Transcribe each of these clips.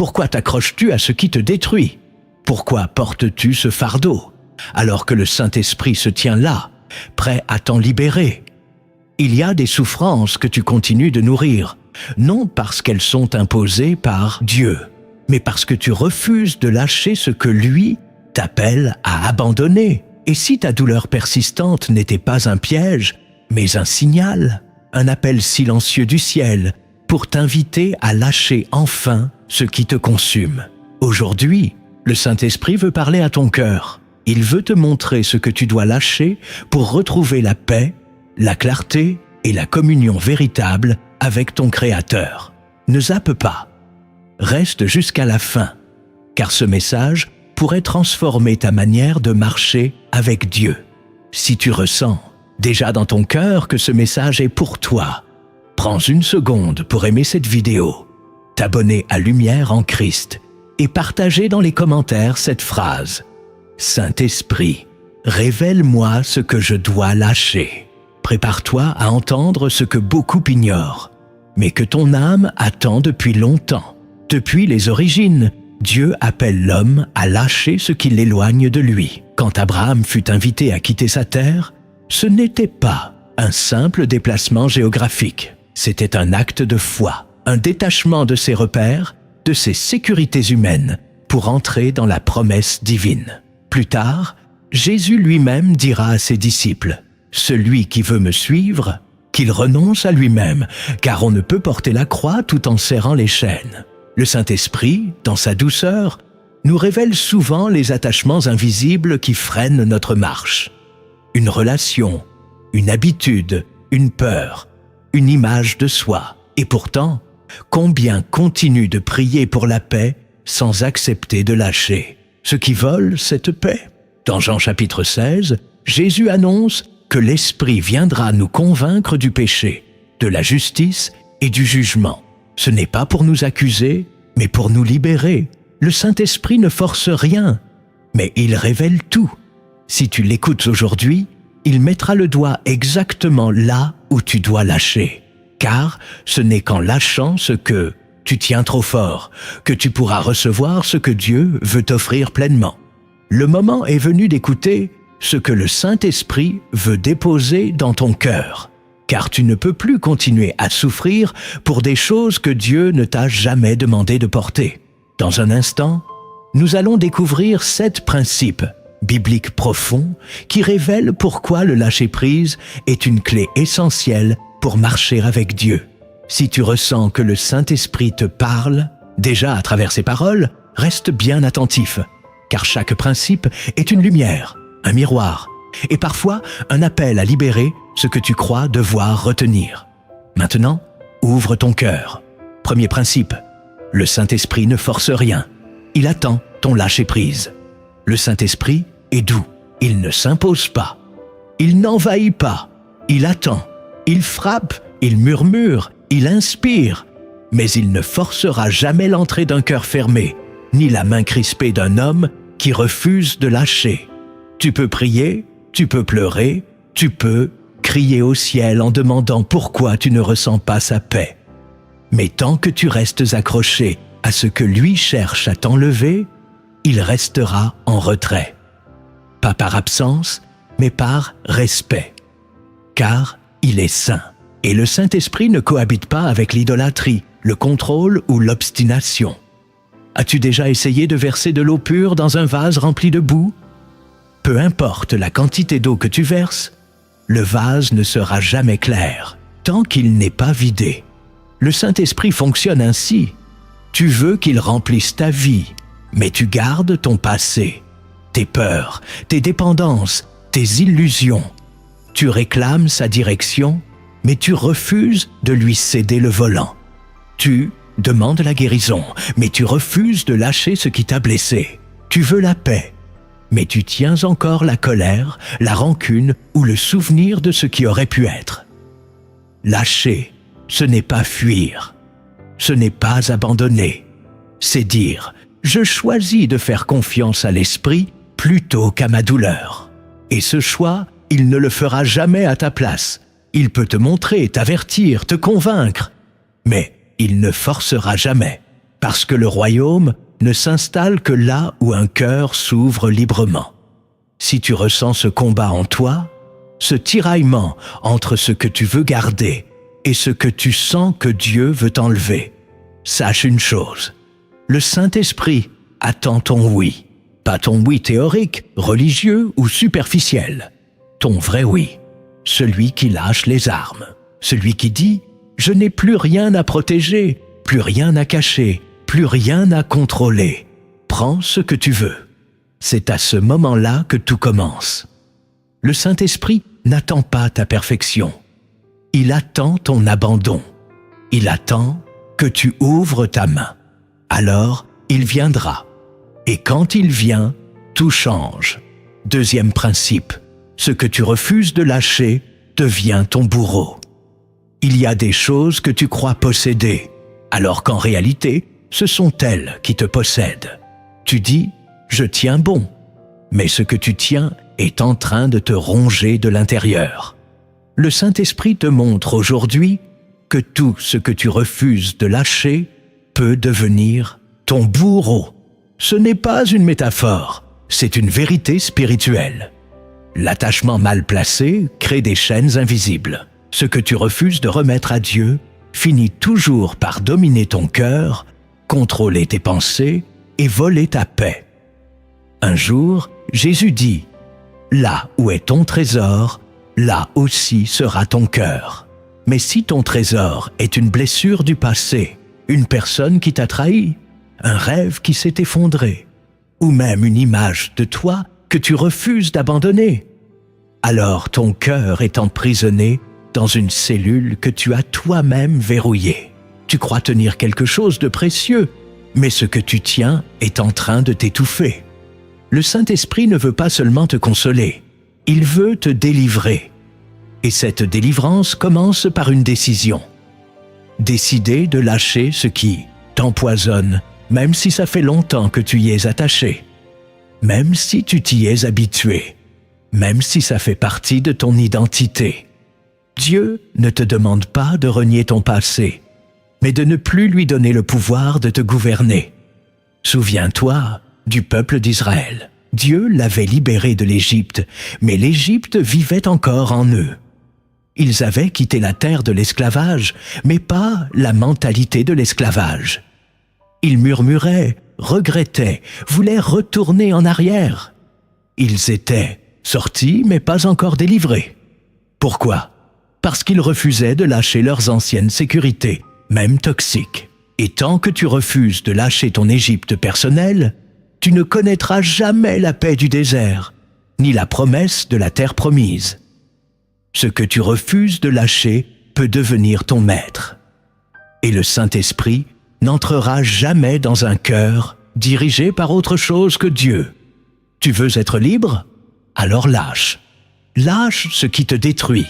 Pourquoi t'accroches-tu à ce qui te détruit? Pourquoi portes-tu ce fardeau, alors que le Saint-Esprit se tient là, prêt à t'en libérer? Il y a des souffrances que tu continues de nourrir, non parce qu'elles sont imposées par Dieu, mais parce que tu refuses de lâcher ce que lui t'appelle à abandonner. Et si ta douleur persistante n'était pas un piège, mais un signal, un appel silencieux du ciel pour t'inviter à lâcher enfin ce qui te consume. Aujourd'hui, le Saint-Esprit veut parler à ton cœur. Il veut te montrer ce que tu dois lâcher pour retrouver la paix, la clarté et la communion véritable avec ton Créateur. Ne zappe pas. Reste jusqu'à la fin, car ce message pourrait transformer ta manière de marcher avec Dieu. Si tu ressens déjà dans ton cœur que ce message est pour toi, prends une seconde pour aimer cette vidéo, t'abonner à Lumière en Christ et partager dans les commentaires cette phrase: Saint-Esprit, révèle-moi ce que je dois lâcher. Prépare-toi à entendre ce que beaucoup ignorent, mais que ton âme attend depuis longtemps. Depuis les origines, Dieu appelle l'homme à lâcher ce qui l'éloigne de lui. Quand Abraham fut invité à quitter sa terre, ce n'était pas un simple déplacement géographique. C'était un acte de foi, un détachement de ses repères, de ses sécurités humaines, pour entrer dans la promesse divine. Plus tard, Jésus lui-même dira à ses disciples: « Celui qui veut me suivre, qu'il renonce à lui-même, car on ne peut porter la croix tout en serrant les chaînes. » Le Saint-Esprit, dans sa douceur, nous révèle souvent les attachements invisibles qui freinent notre marche. Une relation, une habitude, une peur, une image de soi. Et pourtant, combien continuent de prier pour la paix sans accepter de lâcher ce qui vole cette paix? Dans Jean chapitre 16, Jésus annonce que l'Esprit viendra nous convaincre du péché, de la justice et du jugement. Ce n'est pas pour nous accuser, mais pour nous libérer. Le Saint-Esprit ne force rien, mais il révèle tout. Si tu l'écoutes aujourd'hui, il mettra le doigt exactement là où tu dois lâcher. Car ce n'est qu'en lâchant ce que tu tiens trop fort que tu pourras recevoir ce que Dieu veut t'offrir pleinement. Le moment est venu d'écouter ce que le Saint-Esprit veut déposer dans ton cœur. Car tu ne peux plus continuer à souffrir pour des choses que Dieu ne t'a jamais demandé de porter. Dans un instant, nous allons découvrir 7 principes bibliques profonds qui révèlent pourquoi le lâcher-prise est une clé essentielle pour marcher avec Dieu. Si tu ressens que le Saint-Esprit te parle, déjà à travers ses paroles, reste bien attentif, car chaque principe est une lumière, un miroir, et parfois un appel à libérer ce que tu crois devoir retenir. Maintenant, ouvre ton cœur. Premier principe, le Saint-Esprit ne force rien. Il attend ton lâcher-prise. Le Saint-Esprit est doux. Il ne s'impose pas. Il n'envahit pas. Il attend. Il frappe. Il murmure. Il inspire. Mais il ne forcera jamais l'entrée d'un cœur fermé, ni la main crispée d'un homme qui refuse de lâcher. Tu peux prier, tu peux pleurer, tu peux crier au ciel en demandant pourquoi tu ne ressens pas sa paix. Mais tant que tu restes accroché à ce que lui cherche à t'enlever, il restera en retrait. Pas par absence, mais par respect. Car il est saint. Et le Saint-Esprit ne cohabite pas avec l'idolâtrie, le contrôle ou l'obstination. As-tu déjà essayé de verser de l'eau pure dans un vase rempli de boue? Peu importe la quantité d'eau que tu verses, le vase ne sera jamais clair tant qu'il n'est pas vidé. Le Saint-Esprit fonctionne ainsi. Tu veux qu'il remplisse ta vie, mais tu gardes ton passé, tes peurs, tes dépendances, tes illusions. Tu réclames sa direction, mais tu refuses de lui céder le volant. Tu demandes la guérison, mais tu refuses de lâcher ce qui t'a blessé. Tu veux la paix, mais tu tiens encore la colère, la rancune ou le souvenir de ce qui aurait pu être. Lâcher, ce n'est pas fuir, ce n'est pas abandonner. C'est dire « Je choisis de faire confiance à l'esprit plutôt qu'à ma douleur ». Et ce choix, il ne le fera jamais à ta place. Il peut te montrer, t'avertir, te convaincre, mais il ne forcera jamais. parce que le royaume ne s'installe que là où un cœur s'ouvre librement. Si tu ressens ce combat en toi, ce tiraillement entre ce que tu veux garder et ce que tu sens que Dieu veut enlever, sache une chose, le Saint-Esprit attend ton oui, pas ton oui théorique, religieux ou superficiel, ton vrai oui, celui qui lâche les armes, celui qui dit « Je n'ai plus rien à protéger, plus rien à cacher, plus rien à contrôler. Prends ce que tu veux. » C'est à ce moment-là que tout commence. Le Saint-Esprit n'attend pas ta perfection. Il attend ton abandon. Il attend que tu ouvres ta main. Alors, il viendra. Et quand il vient, tout change. Deuxième principe, ce que tu refuses de lâcher devient ton bourreau. Il y a des choses que tu crois posséder, alors qu'en réalité, ce sont elles qui te possèdent. Tu dis « je tiens bon », mais ce que tu tiens est en train de te ronger de l'intérieur. Le Saint-Esprit te montre aujourd'hui que tout ce que tu refuses de lâcher peut devenir ton bourreau. Ce n'est pas une métaphore, c'est une vérité spirituelle. L'attachement mal placé crée des chaînes invisibles. Ce que tu refuses de remettre à Dieu finit toujours par dominer ton cœur, contrôler tes pensées et voler ta paix. Un jour, Jésus dit « Là où est ton trésor, là aussi sera ton cœur. » Mais si ton trésor est une blessure du passé, une personne qui t'a trahi, un rêve qui s'est effondré, ou même une image de toi que tu refuses d'abandonner, alors ton cœur est emprisonné dans une cellule que tu as toi-même verrouillée. Tu crois tenir quelque chose de précieux, mais ce que tu tiens est en train de t'étouffer. Le Saint-Esprit ne veut pas seulement te consoler, il veut te délivrer. Et cette délivrance commence par une décision. Décider de lâcher ce qui t'empoisonne, même si ça fait longtemps que tu y es attaché, même si tu t'y es habitué, même si ça fait partie de ton identité. Dieu ne te demande pas de renier ton passé, mais de ne plus lui donner le pouvoir de te gouverner. Souviens-toi du peuple d'Israël. Dieu l'avait libéré de l'Égypte, mais l'Égypte vivait encore en eux. Ils avaient quitté la terre de l'esclavage, mais pas la mentalité de l'esclavage. Ils murmuraient, regrettaient, voulaient retourner en arrière. Ils étaient sortis, mais pas encore délivrés. Pourquoi ? Parce qu'ils refusaient de lâcher leurs anciennes sécurités, même toxiques. Et tant que tu refuses de lâcher ton Égypte personnelle, tu ne connaîtras jamais la paix du désert, ni la promesse de la terre promise. Ce que tu refuses de lâcher peut devenir ton maître. Et le Saint-Esprit n'entrera jamais dans un cœur dirigé par autre chose que Dieu. Tu veux être libre ? Alors lâche. Lâche ce qui te détruit.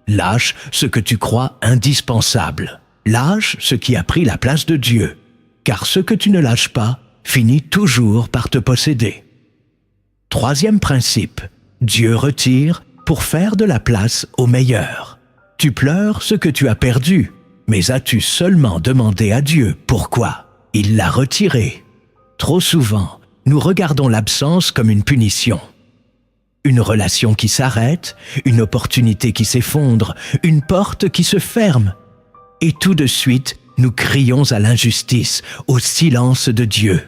Lâche ce que tu crois indispensable. Lâche ce qui a pris la place de Dieu. Car ce que tu ne lâches pas finit toujours par te posséder. Troisième principe, Dieu retire pour faire de la place au meilleur. Tu pleures ce que tu as perdu, mais as-tu seulement demandé à Dieu pourquoi il l'a retiré? Trop souvent, nous regardons l'absence comme une punition. Une relation qui s'arrête, une opportunité qui s'effondre, une porte qui se ferme. Et tout de suite, nous crions à l'injustice, au silence de Dieu.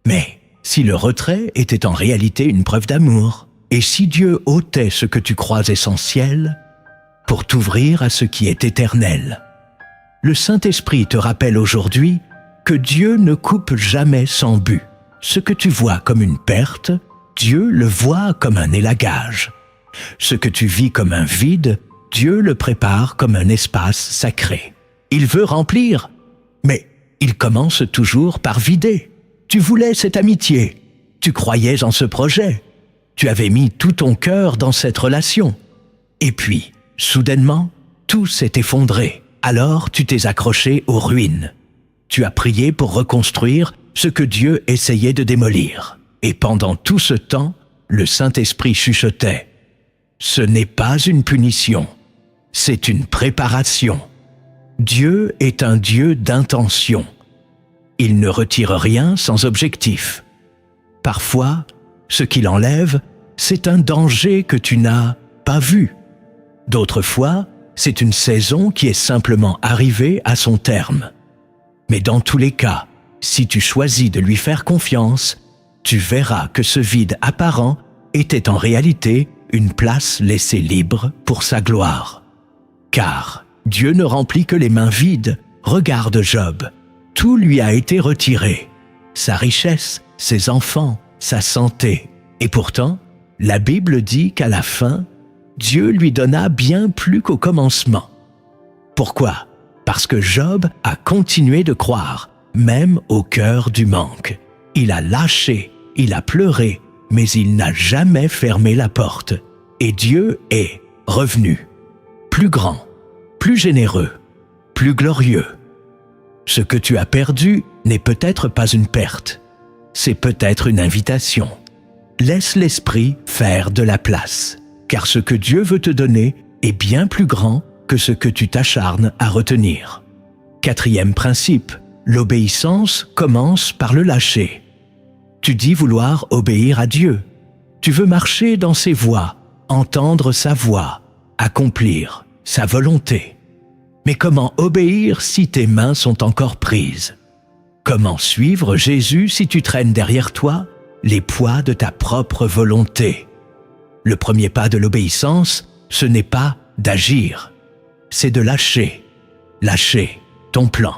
Mais si le retrait était en réalité une preuve d'amour, et si Dieu ôtait ce que tu crois essentiel, pour t'ouvrir à ce qui est éternel, le Saint-Esprit te rappelle aujourd'hui que Dieu ne coupe jamais sans but. Ce que tu vois comme une perte, Dieu le voit comme un élagage. Ce que tu vis comme un vide, Dieu le prépare comme un espace sacré. Il veut remplir, mais il commence toujours par vider. Tu voulais cette amitié, tu croyais en ce projet, tu avais mis tout ton cœur dans cette relation. Et puis, soudainement, tout s'est effondré. Alors tu t'es accroché aux ruines. Tu as prié pour reconstruire ce que Dieu essayait de démolir. Et pendant tout ce temps, le Saint-Esprit chuchotait « Ce n'est pas une punition, c'est une préparation. Dieu est un Dieu d'intention. Il ne retire rien sans objectif. Parfois, ce qu'il enlève, c'est un danger que tu n'as pas vu. D'autres fois, c'est une saison qui est simplement arrivée à son terme. Mais dans tous les cas, si tu choisis de lui faire confiance, tu verras que ce vide apparent était en réalité une place laissée libre pour sa gloire. Car Dieu ne remplit que les mains vides. Regarde Job, tout lui a été retiré, sa richesse, ses enfants, sa santé. Et pourtant, la Bible dit qu'à la fin, Dieu lui donna bien plus qu'au commencement. Pourquoi? Parce que Job a continué de croire, même au cœur du manque. Il a lâché, il a pleuré, mais il n'a jamais fermé la porte. Et Dieu est revenu, plus grand, plus généreux, plus glorieux. Ce que tu as perdu n'est peut-être pas une perte, c'est peut-être une invitation. Laisse l'Esprit faire de la place, car ce que Dieu veut te donner est bien plus grand que ce que tu t'acharnes à retenir. 4e principe, l'obéissance commence par le lâcher. Tu dis vouloir obéir à Dieu. Tu veux marcher dans ses voies, entendre sa voix, accomplir sa volonté. Mais comment obéir si tes mains sont encore prises? Comment suivre Jésus si tu traînes derrière toi les poids de ta propre volonté? Le premier pas de l'obéissance, ce n'est pas d'agir, c'est de lâcher. Lâcher ton plan,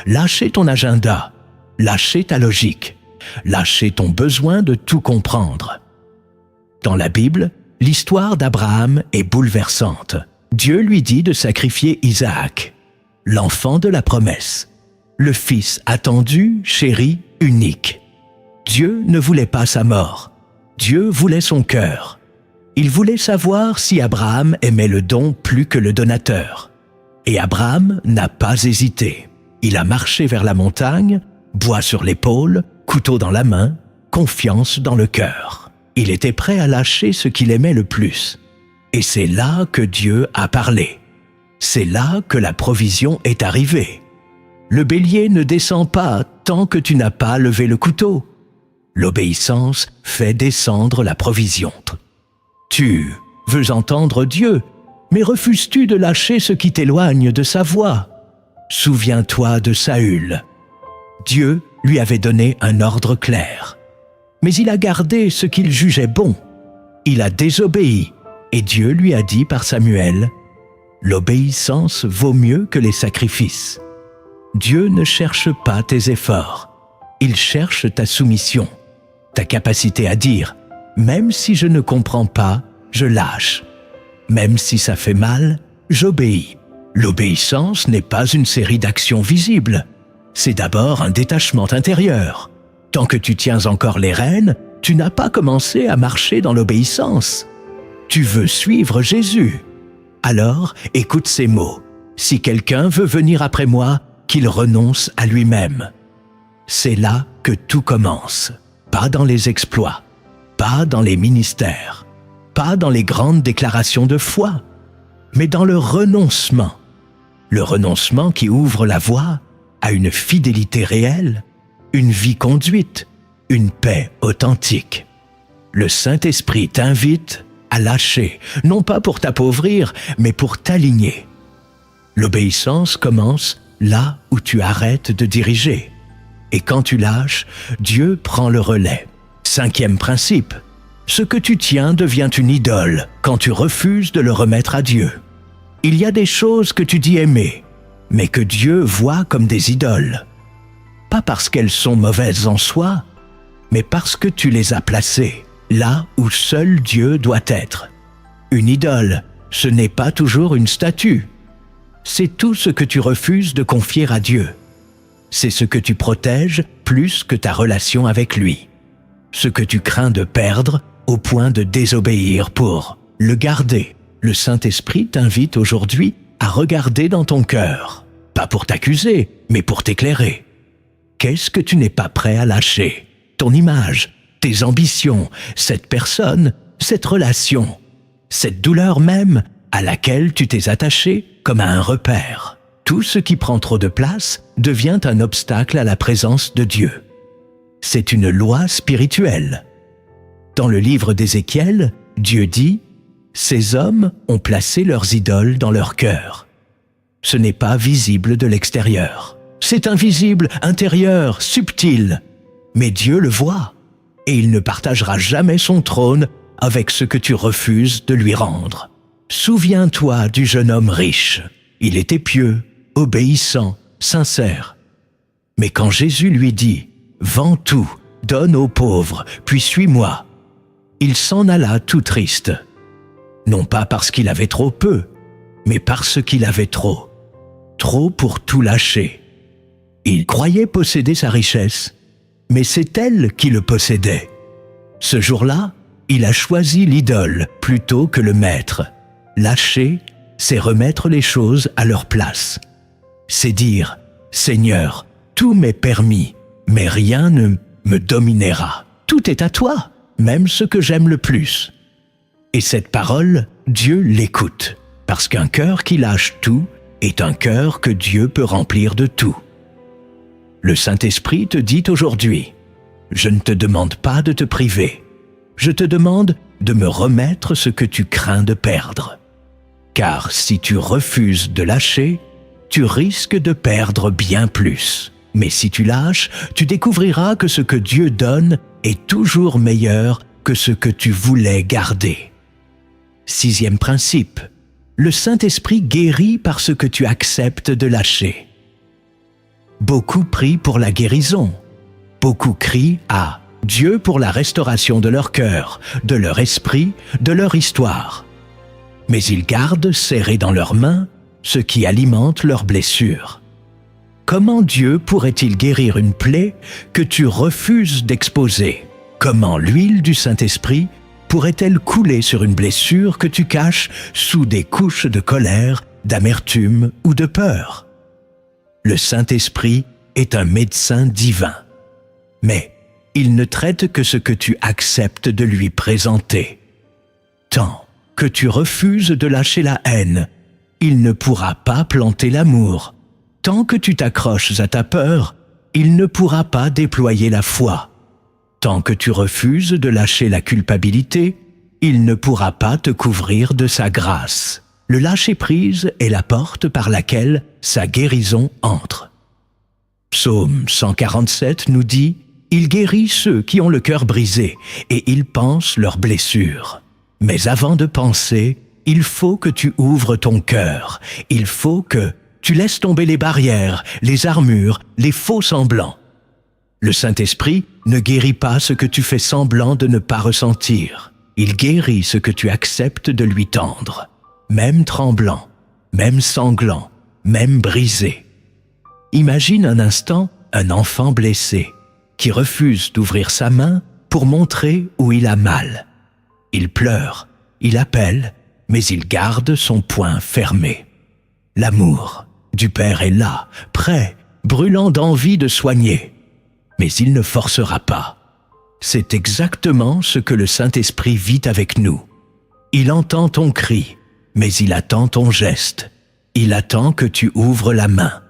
lâcher ton agenda, lâcher ta logique, lâcher ton besoin de tout comprendre. Dans la Bible, l'histoire d'Abraham est bouleversante. Dieu lui dit de sacrifier Isaac, l'enfant de la promesse, le fils attendu, chéri, unique. Dieu ne voulait pas sa mort. Dieu voulait son cœur. Il voulait savoir si Abraham aimait le don plus que le donateur. Et Abraham n'a pas hésité. Il a marché vers la montagne, bois sur l'épaule, couteau dans la main, confiance dans le cœur. Il était prêt à lâcher ce qu'il aimait le plus. Et c'est là que Dieu a parlé. C'est là que la provision est arrivée. Le bélier ne descend pas tant que tu n'as pas levé le couteau. L'obéissance fait descendre la provision. Tu veux entendre Dieu, mais refuses-tu de lâcher ce qui t'éloigne de sa voix? Souviens-toi de Saül. Dieu lui avait donné un ordre clair. Mais il a gardé ce qu'il jugeait bon. Il a désobéi. Et Dieu lui a dit par Samuel, « L'obéissance vaut mieux que les sacrifices. » Dieu ne cherche pas tes efforts, il cherche ta soumission, ta capacité à dire, « Même si je ne comprends pas, je lâche. Même si ça fait mal, j'obéis. » L'obéissance n'est pas une série d'actions visibles, c'est d'abord un détachement intérieur. Tant que tu tiens encore les rênes, tu n'as pas commencé à marcher dans l'obéissance. Tu veux suivre Jésus. Alors, écoute ces mots. Si quelqu'un veut venir après moi, qu'il renonce à lui-même. C'est là que tout commence. Pas dans les exploits, pas dans les ministères, pas dans les grandes déclarations de foi, mais dans le renoncement. Le renoncement qui ouvre la voie à une fidélité réelle, une vie conduite, une paix authentique. Le Saint-Esprit t'invite à lâcher, non pas pour t'appauvrir, mais pour t'aligner. L'obéissance commence là où tu arrêtes de diriger. Et quand tu lâches, Dieu prend le relais. 5e principe, ce que tu tiens devient une idole quand tu refuses de le remettre à Dieu. Il y a des choses que tu dis aimer, mais que Dieu voit comme des idoles. Pas parce qu'elles sont mauvaises en soi, mais parce que tu les as placées là où seul Dieu doit être. Une idole, ce n'est pas toujours une statue. C'est tout ce que tu refuses de confier à Dieu. C'est ce que tu protèges plus que ta relation avec lui. Ce que tu crains de perdre au point de désobéir pour le garder. Le Saint-Esprit t'invite aujourd'hui à regarder dans ton cœur. Pas pour t'accuser, mais pour t'éclairer. Qu'est-ce que tu n'es pas prêt à lâcher? Ton image, tes ambitions, cette personne, cette relation, cette douleur même à laquelle tu t'es attaché comme à un repère. Tout ce qui prend trop de place devient un obstacle à la présence de Dieu. C'est une loi spirituelle. Dans le livre d'Ézéchiel, Dieu dit « Ces hommes ont placé leurs idoles dans leur cœur. » Ce n'est pas visible de l'extérieur. C'est invisible, intérieur, subtil. Mais Dieu le voit, et il ne partagera jamais son trône avec ce que tu refuses de lui rendre. Souviens-toi du jeune homme riche. Il était pieux, obéissant, sincère. Mais quand Jésus lui dit « Vends tout, donne aux pauvres, puis suis-moi », il s'en alla tout triste. Non pas parce qu'il avait trop peu, mais parce qu'il avait trop. Trop pour tout lâcher. Il croyait posséder sa richesse, mais c'est elle qui le possédait. Ce jour-là, il a choisi l'idole plutôt que le maître. Lâcher, c'est remettre les choses à leur place. C'est dire « Seigneur, tout m'est permis, mais rien ne me dominera. Tout est à toi, même ce que j'aime le plus. » Et cette parole, Dieu l'écoute, parce qu'un cœur qui lâche tout est un cœur que Dieu peut remplir de tout. Le Saint-Esprit te dit aujourd'hui « Je ne te demande pas de te priver. Je te demande de me remettre ce que tu crains de perdre. Car si tu refuses de lâcher, tu risques de perdre bien plus. Mais si tu lâches, tu découvriras que ce que Dieu donne est toujours meilleur que ce que tu voulais garder. » 6e principe. Le Saint-Esprit guérit parce que tu acceptes de lâcher. Beaucoup prient pour la guérison. Beaucoup crient à Dieu pour la restauration de leur cœur, de leur esprit, de leur histoire. Mais ils gardent serré dans leurs mains ce qui alimente leurs blessures. Comment Dieu pourrait-il guérir une plaie que tu refuses d'exposer? Comment l'huile du Saint-Esprit pourrait-elle couler sur une blessure que tu caches sous des couches de colère, d'amertume ou de peur? Le Saint-Esprit est un médecin divin. Mais il ne traite que ce que tu acceptes de lui présenter. Tant que tu refuses de lâcher la haine, il ne pourra pas planter l'amour. Tant que tu t'accroches à ta peur, il ne pourra pas déployer la foi. Tant que tu refuses de lâcher la culpabilité, il ne pourra pas te couvrir de sa grâce. Le lâcher-prise est la porte par laquelle sa guérison entre. Psaume 147 nous dit « Il guérit ceux qui ont le cœur brisé et il panse leurs blessures. » Mais avant de penser, il faut que tu ouvres ton cœur. Il faut que tu laisses tomber les barrières, les armures, les faux semblants. Le Saint-Esprit ne guérit pas ce que tu fais semblant de ne pas ressentir. Il guérit ce que tu acceptes de lui tendre. Même tremblant, même sanglant, même brisé. Imagine un instant un enfant blessé qui refuse d'ouvrir sa main pour montrer où il a mal. Il pleure, il appelle, mais il garde son poing fermé. L'amour du Père est là, prêt, brûlant d'envie de soigner. Mais il ne forcera pas. C'est exactement ce que le Saint-Esprit vit avec nous. Il entend ton cri, mais il attend ton geste. Il attend que tu ouvres la main,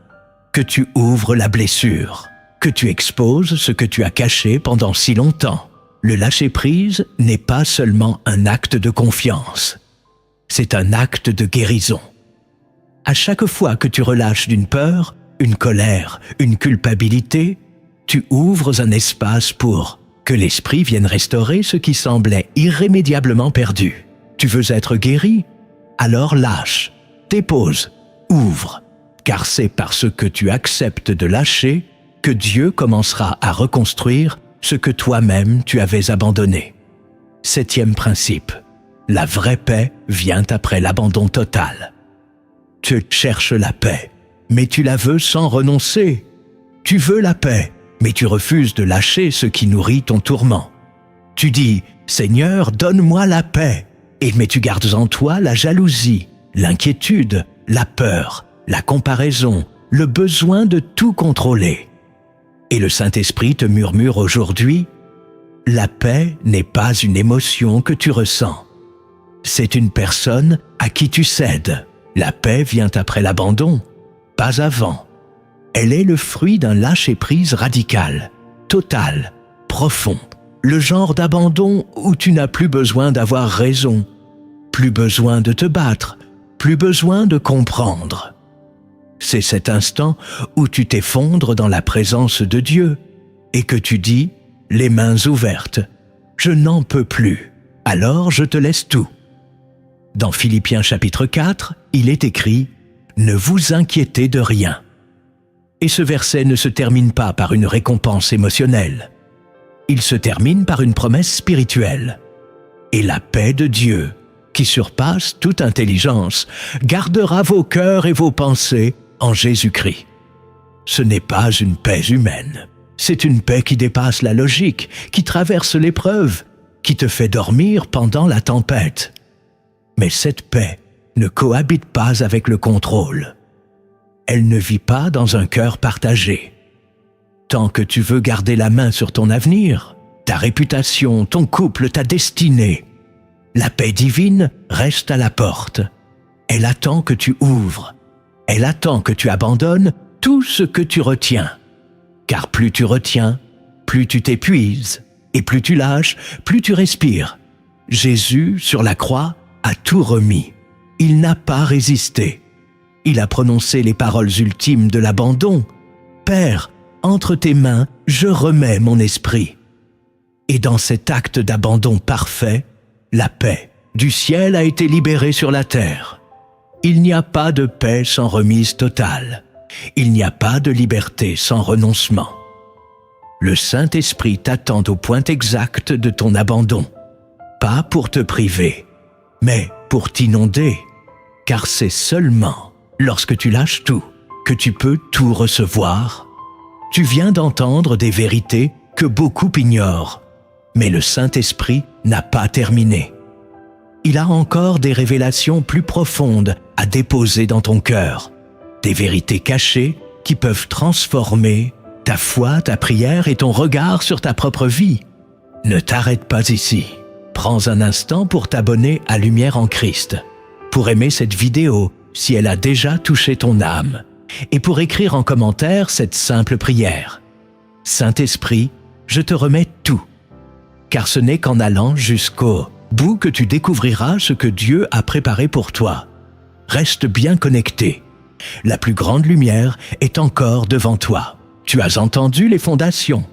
que tu ouvres la blessure, que tu exposes ce que tu as caché pendant si longtemps. Le lâcher-prise n'est pas seulement un acte de confiance, c'est un acte de guérison. À chaque fois que tu relâches d'une peur, une colère, une culpabilité, tu ouvres un espace pour que l'Esprit vienne restaurer ce qui semblait irrémédiablement perdu. Tu veux être guéri? Alors lâche, dépose, ouvre, car c'est parce que tu acceptes de lâcher que Dieu commencera à reconstruire ce que toi-même tu avais abandonné. 7e principe. La vraie paix vient après l'abandon total. Tu cherches la paix, mais tu la veux sans renoncer. Tu veux la paix, mais tu refuses de lâcher ce qui nourrit ton tourment. Tu dis « Seigneur, donne-moi la paix », mais tu gardes en toi la jalousie, l'inquiétude, la peur, la comparaison, le besoin de tout contrôler. Et le Saint-Esprit te murmure aujourd'hui « La paix n'est pas une émotion que tu ressens. C'est une personne à qui tu cèdes. La paix vient après l'abandon, pas avant. Elle est le fruit d'un lâcher-prise radical, total, profond. Le genre d'abandon où tu n'as plus besoin d'avoir raison, plus besoin de te battre, plus besoin de comprendre. C'est cet instant où tu t'effondres dans la présence de Dieu et que tu dis, les mains ouvertes, « Je n'en peux plus, alors je te laisse tout ». Dans Philippiens chapitre 4, il est écrit « Ne vous inquiétez de rien ». Et ce verset ne se termine pas par une récompense émotionnelle. Il se termine par une promesse spirituelle. Et la paix de Dieu, qui surpasse toute intelligence, gardera vos cœurs et vos pensées en Jésus-Christ. Ce n'est pas une paix humaine. C'est une paix qui dépasse la logique, qui traverse l'épreuve, qui te fait dormir pendant la tempête. Mais cette paix ne cohabite pas avec le contrôle. Elle ne vit pas dans un cœur partagé. Tant que tu veux garder la main sur ton avenir, ta réputation, ton couple, ta destinée, la paix divine reste à la porte. Elle attend que tu ouvres. Elle attend que tu abandonnes tout ce que tu retiens. Car plus tu retiens, plus tu t'épuises, et plus tu lâches, plus tu respires. Jésus, sur la croix, a tout remis. Il n'a pas résisté. Il a prononcé les paroles ultimes de l'abandon. « Père, entre tes mains, je remets mon esprit. » Et dans cet acte d'abandon parfait, la paix du ciel a été libérée sur la terre. Il n'y a pas de paix sans remise totale. Il n'y a pas de liberté sans renoncement. Le Saint-Esprit t'attend au point exact de ton abandon. Pas pour te priver, mais pour t'inonder. Car c'est seulement lorsque tu lâches tout que tu peux tout recevoir. Tu viens d'entendre des vérités que beaucoup ignorent, mais le Saint-Esprit n'a pas terminé. Il a encore des révélations plus profondes à déposer dans ton cœur, des vérités cachées qui peuvent transformer ta foi, ta prière et ton regard sur ta propre vie. Ne t'arrête pas ici. Prends un instant pour t'abonner à Lumière en Christ, pour aimer cette vidéo si elle a déjà touché ton âme, et pour écrire en commentaire cette simple prière. Saint-Esprit, je te remets tout, car ce n'est qu'en allant jusqu'au bout que tu découvriras ce que Dieu a préparé pour toi. Reste bien connecté. La plus grande lumière est encore devant toi. Tu as entendu les fondations.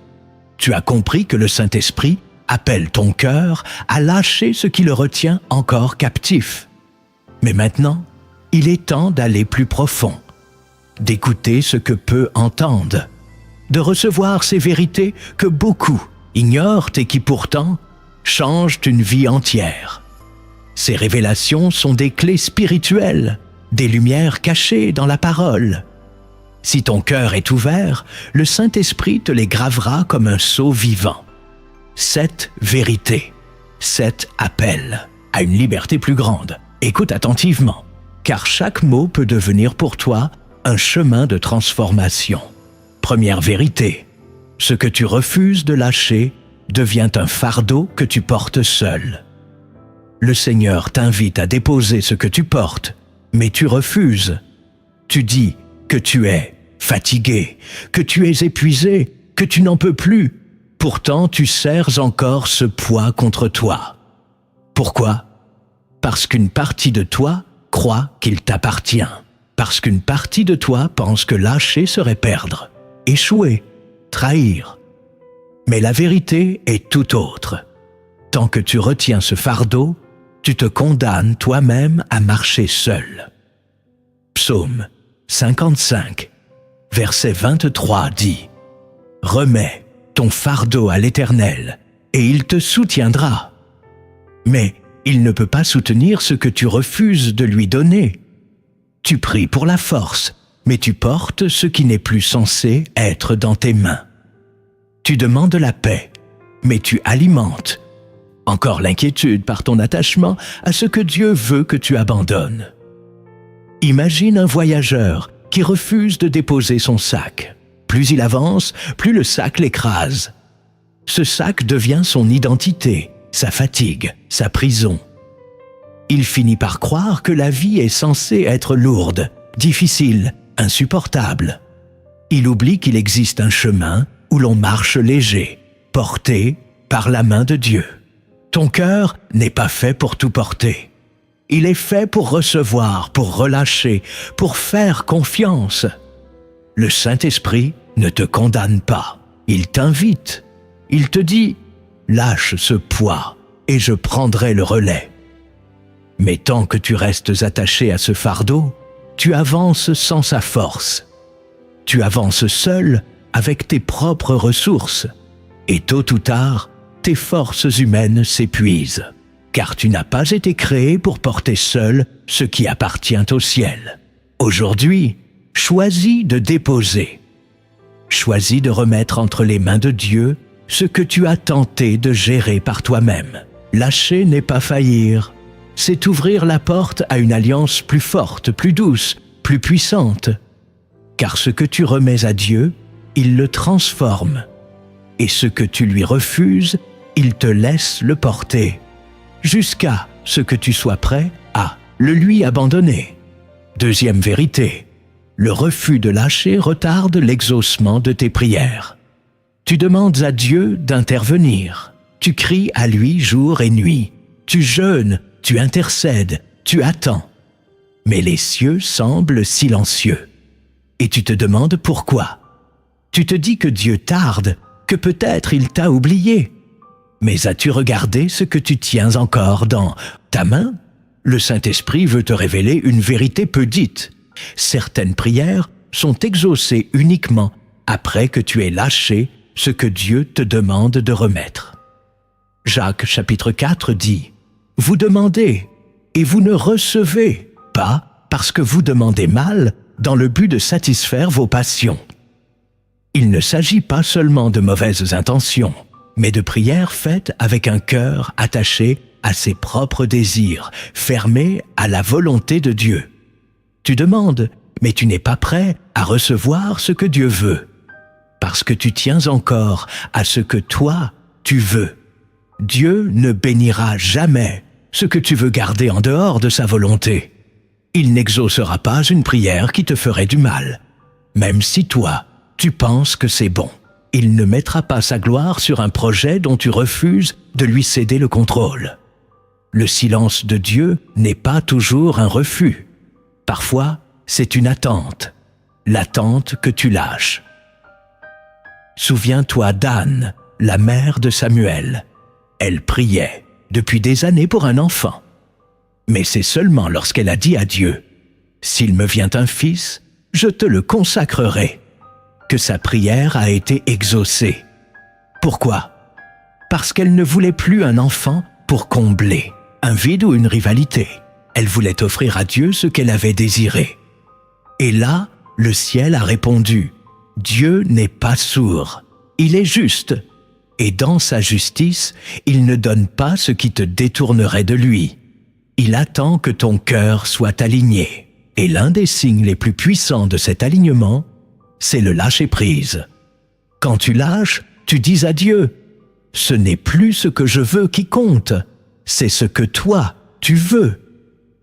Tu as compris que le Saint-Esprit appelle ton cœur à lâcher ce qui le retient encore captif. Mais maintenant, il est temps d'aller plus profond, d'écouter ce que peu entendent, de recevoir ces vérités que beaucoup ignorent et qui pourtant changent une vie entière. Ces révélations sont des clés spirituelles, des lumières cachées dans la parole. Si ton cœur est ouvert, le Saint-Esprit te les gravera comme un sceau vivant. 7 vérités, 7 appels à une liberté plus grande. Écoute attentivement, car chaque mot peut devenir pour toi un chemin de transformation. Première vérité, ce que tu refuses de lâcher devient un fardeau que tu portes seul. Le Seigneur t'invite à déposer ce que tu portes, mais tu refuses. Tu dis que tu es fatigué, que tu es épuisé, que tu n'en peux plus. Pourtant, tu serres encore ce poids contre toi. Pourquoi? Parce qu'une partie de toi croit qu'il t'appartient. Parce qu'une partie de toi pense que lâcher serait perdre, échouer, trahir. Mais la vérité est tout autre. Tant que tu retiens ce fardeau, tu te condamnes toi-même à marcher seul. Psaume 55, verset 23 dit « Remets ton fardeau à l'Éternel, et il te soutiendra. » Mais il ne peut pas soutenir ce que tu refuses de lui donner. Tu pries pour la force, mais tu portes ce qui n'est plus censé être dans tes mains. Tu demandes la paix, mais tu alimentes encore l'inquiétude par ton attachement à ce que Dieu veut que tu abandonnes. Imagine un voyageur qui refuse de déposer son sac. Plus il avance, plus le sac l'écrase. Ce sac devient son identité, sa fatigue, sa prison. Il finit par croire que la vie est censée être lourde, difficile, insupportable. Il oublie qu'il existe un chemin où l'on marche léger, porté par la main de Dieu. Ton cœur n'est pas fait pour tout porter. Il est fait pour recevoir, pour relâcher, pour faire confiance. Le Saint-Esprit ne te condamne pas. Il t'invite. Il te dit « Lâche ce poids et je prendrai le relais ». Mais tant que tu restes attaché à ce fardeau, tu avances sans sa force. Tu avances seul avec tes propres ressources. Et tôt ou tard, tes forces humaines s'épuisent. Car tu n'as pas été créé pour porter seul ce qui appartient au ciel. Aujourd'hui, choisis de déposer. Choisis de remettre entre les mains de Dieu ce que tu as tenté de gérer par toi-même. Lâcher n'est pas faillir. C'est ouvrir la porte à une alliance plus forte, plus douce, plus puissante. Car ce que tu remets à Dieu, il le transforme. Et ce que tu lui refuses, il te laisse le porter. Jusqu'à ce que tu sois prêt à le lui abandonner. Deuxième vérité, le refus de lâcher retarde l'exaucement de tes prières. Tu demandes à Dieu d'intervenir. Tu cries à lui jour et nuit. Tu jeûnes, tu intercèdes, tu attends. Mais les cieux semblent silencieux. Et tu te demandes pourquoi. Tu te dis que Dieu tarde, que peut-être il t'a oublié. Mais as-tu regardé ce que tu tiens encore dans ta main? Le Saint-Esprit veut te révéler une vérité peu dite. Certaines prières sont exaucées uniquement après que tu aies lâché ce que Dieu te demande de remettre. Jacques chapitre 4 dit « Vous demandez, et vous ne recevez pas parce que vous demandez mal dans le but de satisfaire vos passions. » Il ne s'agit pas seulement de mauvaises intentions, mais de prières faites avec un cœur attaché à ses propres désirs, fermé à la volonté de Dieu. Tu demandes, mais tu n'es pas prêt à recevoir ce que Dieu veut, parce que tu tiens encore à ce que toi, tu veux. Dieu ne bénira jamais ce que tu veux garder en dehors de sa volonté. Il n'exaucera pas une prière qui te ferait du mal, même si toi, tu penses que c'est bon. Il ne mettra pas sa gloire sur un projet dont tu refuses de lui céder le contrôle. Le silence de Dieu n'est pas toujours un refus. Parfois, c'est une attente, l'attente que tu lâches. Souviens-toi d'Anne, la mère de Samuel. Elle priait depuis des années pour un enfant. Mais c'est seulement lorsqu'elle a dit à Dieu « S'il me vient un fils, je te le consacrerai » que sa prière a été exaucée. Pourquoi? Parce qu'elle ne voulait plus un enfant pour combler un vide ou une rivalité. Elle voulait offrir à Dieu ce qu'elle avait désiré. Et là, le ciel a répondu « Dieu n'est pas sourd, il est juste. Et dans sa justice, il ne donne pas ce qui te détournerait de lui. Il attend que ton cœur soit aligné. Et l'un des signes les plus puissants de cet alignement, c'est le lâcher-prise. Quand tu lâches, tu dis à Dieu « Ce n'est plus ce que je veux qui compte, c'est ce que toi, tu veux. »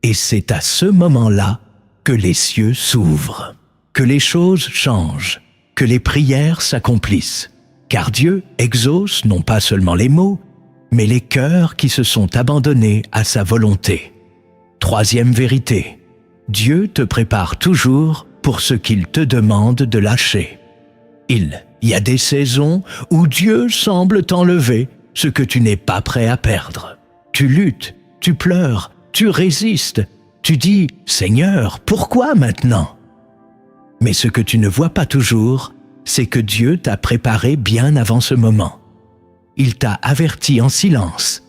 Et c'est à ce moment-là que les cieux s'ouvrent, que les choses changent, que les prières s'accomplissent. Car Dieu exauce non pas seulement les mots, mais les cœurs qui se sont abandonnés à sa volonté. Troisième vérité, Dieu te prépare toujours pour ce qu'il te demande de lâcher. Il y a des saisons où Dieu semble t'enlever ce que tu n'es pas prêt à perdre. Tu luttes, tu pleures, tu résistes, tu dis « Seigneur, pourquoi maintenant ?» Mais ce que tu ne vois pas toujours, c'est que Dieu t'a préparé bien avant ce moment. Il t'a averti en silence.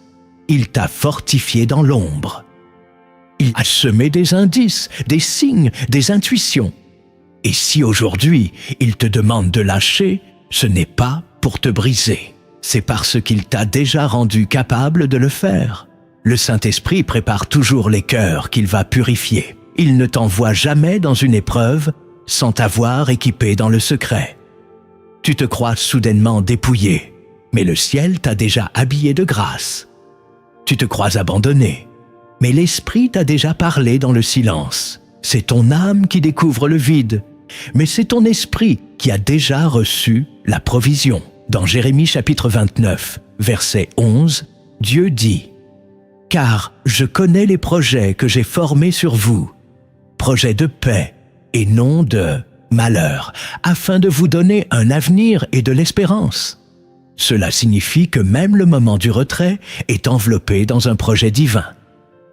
Il t'a fortifié dans l'ombre. Il a semé des indices, des signes, des intuitions. Et si aujourd'hui, il te demande de lâcher, ce n'est pas pour te briser. C'est parce qu'il t'a déjà rendu capable de le faire. Le Saint-Esprit prépare toujours les cœurs qu'il va purifier. Il ne t'envoie jamais dans une épreuve sans t'avoir équipé dans le secret. Tu te crois soudainement dépouillé, mais le ciel t'a déjà habillé de grâce. Tu te crois abandonné, mais l'Esprit t'a déjà parlé dans le silence. C'est ton âme qui découvre le vide, mais c'est ton esprit qui a déjà reçu la provision. Dans Jérémie chapitre 29, verset 11, Dieu dit « Car je connais les projets que j'ai formés sur vous, projets de paix et non de malheur, afin de vous donner un avenir et de l'espérance. » Cela signifie que même le moment du retrait est enveloppé dans un projet divin.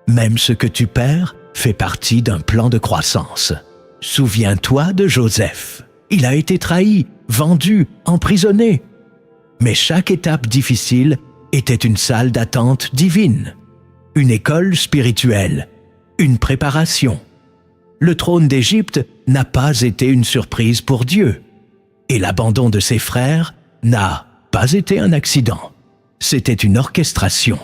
Même ce que tu perds fait partie d'un plan de croissance. Souviens-toi de Joseph. Il a été trahi, vendu, emprisonné. Mais chaque étape difficile était une salle d'attente divine, une école spirituelle, une préparation. Le trône d'Égypte n'a pas été une surprise pour Dieu, et l'abandon de ses frères n'a pas été un accident. C'était une orchestration,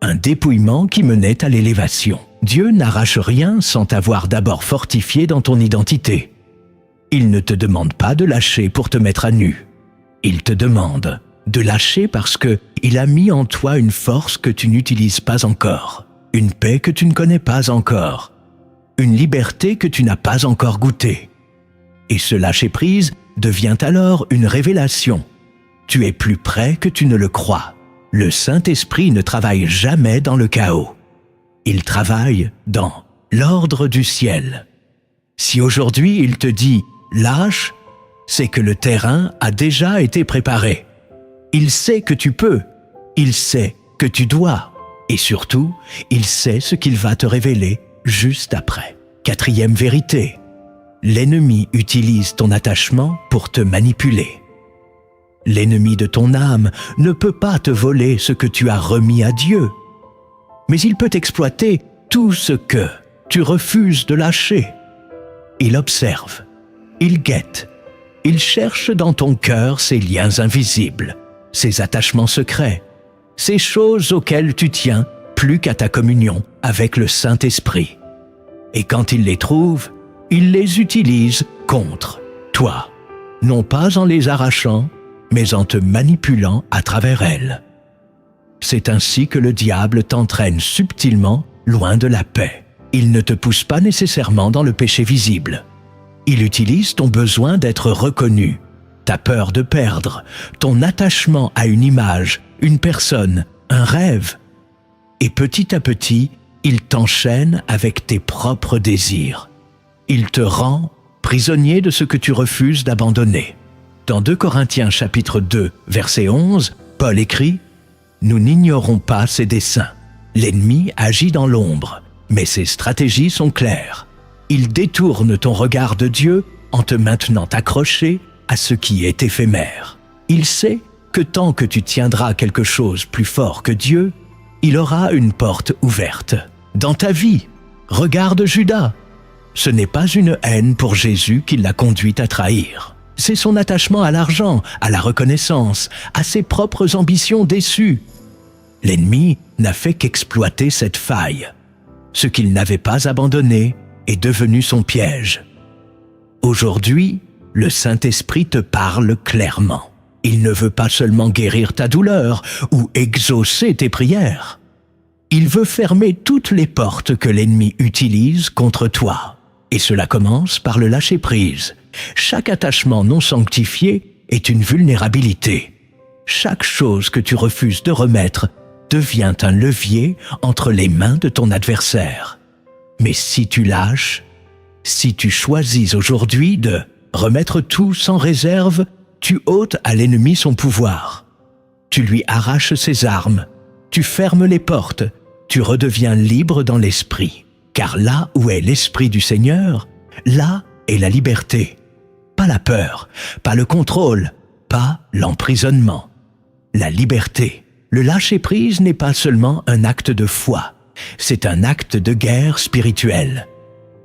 un dépouillement qui menait à l'élévation. Dieu n'arrache rien sans t'avoir d'abord fortifié dans ton identité. Il ne te demande pas de lâcher pour te mettre à nu. Il te demande de lâcher parce que il a mis en toi une force que tu n'utilises pas encore, une paix que tu ne connais pas encore, une liberté que tu n'as pas encore goûtée. Et ce lâcher-prise devient alors une révélation. Tu es plus près que tu ne le crois. Le Saint-Esprit ne travaille jamais dans le chaos. Il travaille dans l'ordre du ciel. Si aujourd'hui il te dit « lâche », c'est que le terrain a déjà été préparé. Il sait que tu peux, il sait que tu dois, et surtout, il sait ce qu'il va te révéler juste après. Quatrième vérité, l'ennemi utilise ton attachement pour te manipuler. L'ennemi de ton âme ne peut pas te voler ce que tu as remis à Dieu, mais il peut exploiter tout ce que tu refuses de lâcher. Il observe, il guette, il cherche dans ton cœur ces liens invisibles, ces attachements secrets, ces choses auxquelles tu tiens plus qu'à ta communion avec le Saint-Esprit. Et quand il les trouve, il les utilise contre toi, non pas en les arrachant, mais en te manipulant à travers elles. C'est ainsi que le diable t'entraîne subtilement loin de la paix. Il ne te pousse pas nécessairement dans le péché visible. Il utilise ton besoin d'être reconnu, ta peur de perdre, ton attachement à une image, une personne, un rêve. Et petit à petit, il t'enchaîne avec tes propres désirs. Il te rend prisonnier de ce que tu refuses d'abandonner. Dans 2 Corinthiens chapitre 2, verset 11, Paul écrit « Nous n'ignorons pas ses desseins. L'ennemi agit dans l'ombre, mais ses stratégies sont claires. Il détourne ton regard de Dieu en te maintenant accroché à ce qui est éphémère. Il sait que tant que tu tiendras quelque chose plus fort que Dieu, il aura une porte ouverte. Dans ta vie, regarde Judas. Ce n'est pas une haine pour Jésus qui l'a conduit à trahir. C'est son attachement à l'argent, à la reconnaissance, à ses propres ambitions déçues. L'ennemi n'a fait qu'exploiter cette faille. Ce qu'il n'avait pas abandonné est devenu son piège. Aujourd'hui, le Saint-Esprit te parle clairement. Il ne veut pas seulement guérir ta douleur ou exaucer tes prières. Il veut fermer toutes les portes que l'ennemi utilise contre toi. Et cela commence par le lâcher-prise. Chaque attachement non sanctifié est une vulnérabilité. Chaque chose que tu refuses de remettre devient un levier entre les mains de ton adversaire. Mais si tu lâches, si tu choisis aujourd'hui de remettre tout sans réserve, tu ôtes à l'ennemi son pouvoir. Tu lui arraches ses armes, tu fermes les portes, tu redeviens libre dans l'esprit. Car là où est l'esprit du Seigneur, là est la liberté. Pas la peur, pas le contrôle, pas l'emprisonnement. La liberté. Le lâcher-prise n'est pas seulement un acte de foi, c'est un acte de guerre spirituelle.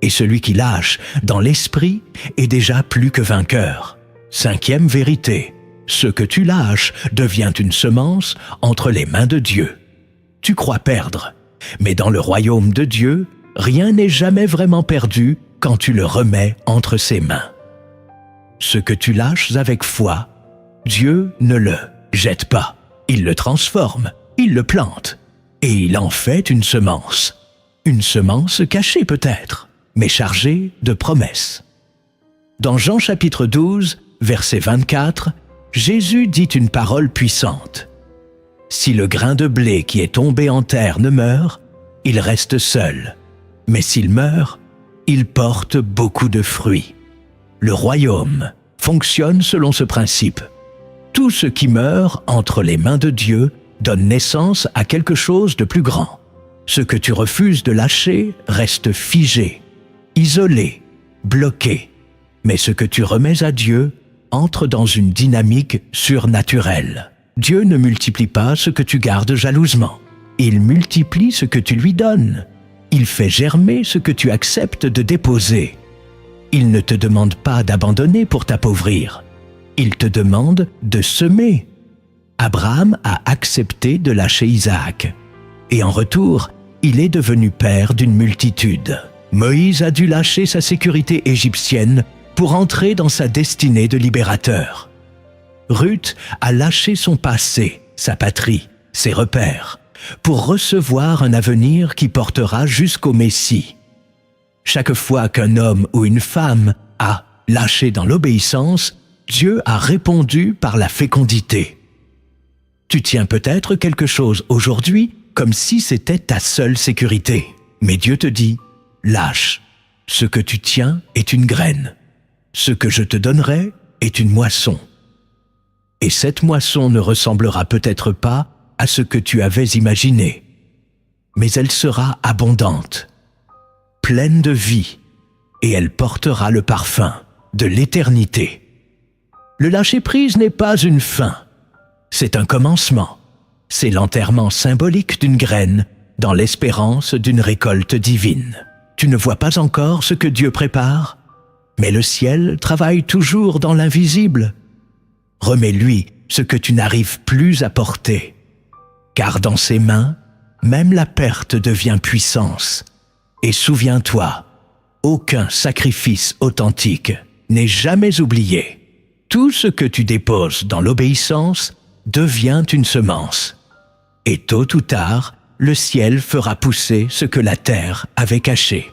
Et celui qui lâche dans l'esprit est déjà plus que vainqueur. Cinquième vérité, ce que tu lâches devient une semence entre les mains de Dieu. Tu crois perdre, mais dans le royaume de Dieu, rien n'est jamais vraiment perdu quand tu le remets entre ses mains. Ce que tu lâches avec foi, Dieu ne le jette pas. Il le transforme, il le plante, et il en fait une semence. Une semence cachée peut-être, mais chargée de promesses. Dans Jean chapitre 12, verset 24, Jésus dit une parole puissante. « Si le grain de blé qui est tombé en terre ne meurt, il reste seul. Mais s'il meurt, il porte beaucoup de fruits. » Le royaume fonctionne selon ce principe. Tout ce qui meurt entre les mains de Dieu donne naissance à quelque chose de plus grand. Ce que tu refuses de lâcher reste figé, isolé, bloqué. Mais ce que tu remets à Dieu entre dans une dynamique surnaturelle. Dieu ne multiplie pas ce que tu gardes jalousement. Il multiplie ce que tu lui donnes. Il fait germer ce que tu acceptes de déposer. Il ne te demande pas d'abandonner pour t'appauvrir. Il te demande de semer. Abraham a accepté de lâcher Isaac. Et en retour, il est devenu père d'une multitude. Moïse a dû lâcher sa sécurité égyptienne pour entrer dans sa destinée de libérateur. Ruth a lâché son passé, sa patrie, ses repères, pour recevoir un avenir qui portera jusqu'au Messie. Chaque fois qu'un homme ou une femme a lâché dans l'obéissance, Dieu a répondu par la fécondité. Tu tiens peut-être quelque chose aujourd'hui comme si c'était ta seule sécurité. Mais Dieu te dit, lâche. Ce que tu tiens est une graine. Ce que je te donnerai est une moisson. Et cette moisson ne ressemblera peut-être pas à ce que tu avais imaginé, mais elle sera abondante, pleine de vie, et elle portera le parfum de l'éternité. Le lâcher-prise n'est pas une fin, c'est un commencement. C'est l'enterrement symbolique d'une graine dans l'espérance d'une récolte divine. Tu ne vois pas encore ce que Dieu prépare, mais le ciel travaille toujours dans l'invisible. Remets-lui ce que tu n'arrives plus à porter, car dans ses mains, même la perte devient puissance. Et souviens-toi, aucun sacrifice authentique n'est jamais oublié. Tout ce que tu déposes dans l'obéissance devient une semence. Et tôt ou tard, le ciel fera pousser ce que la terre avait caché.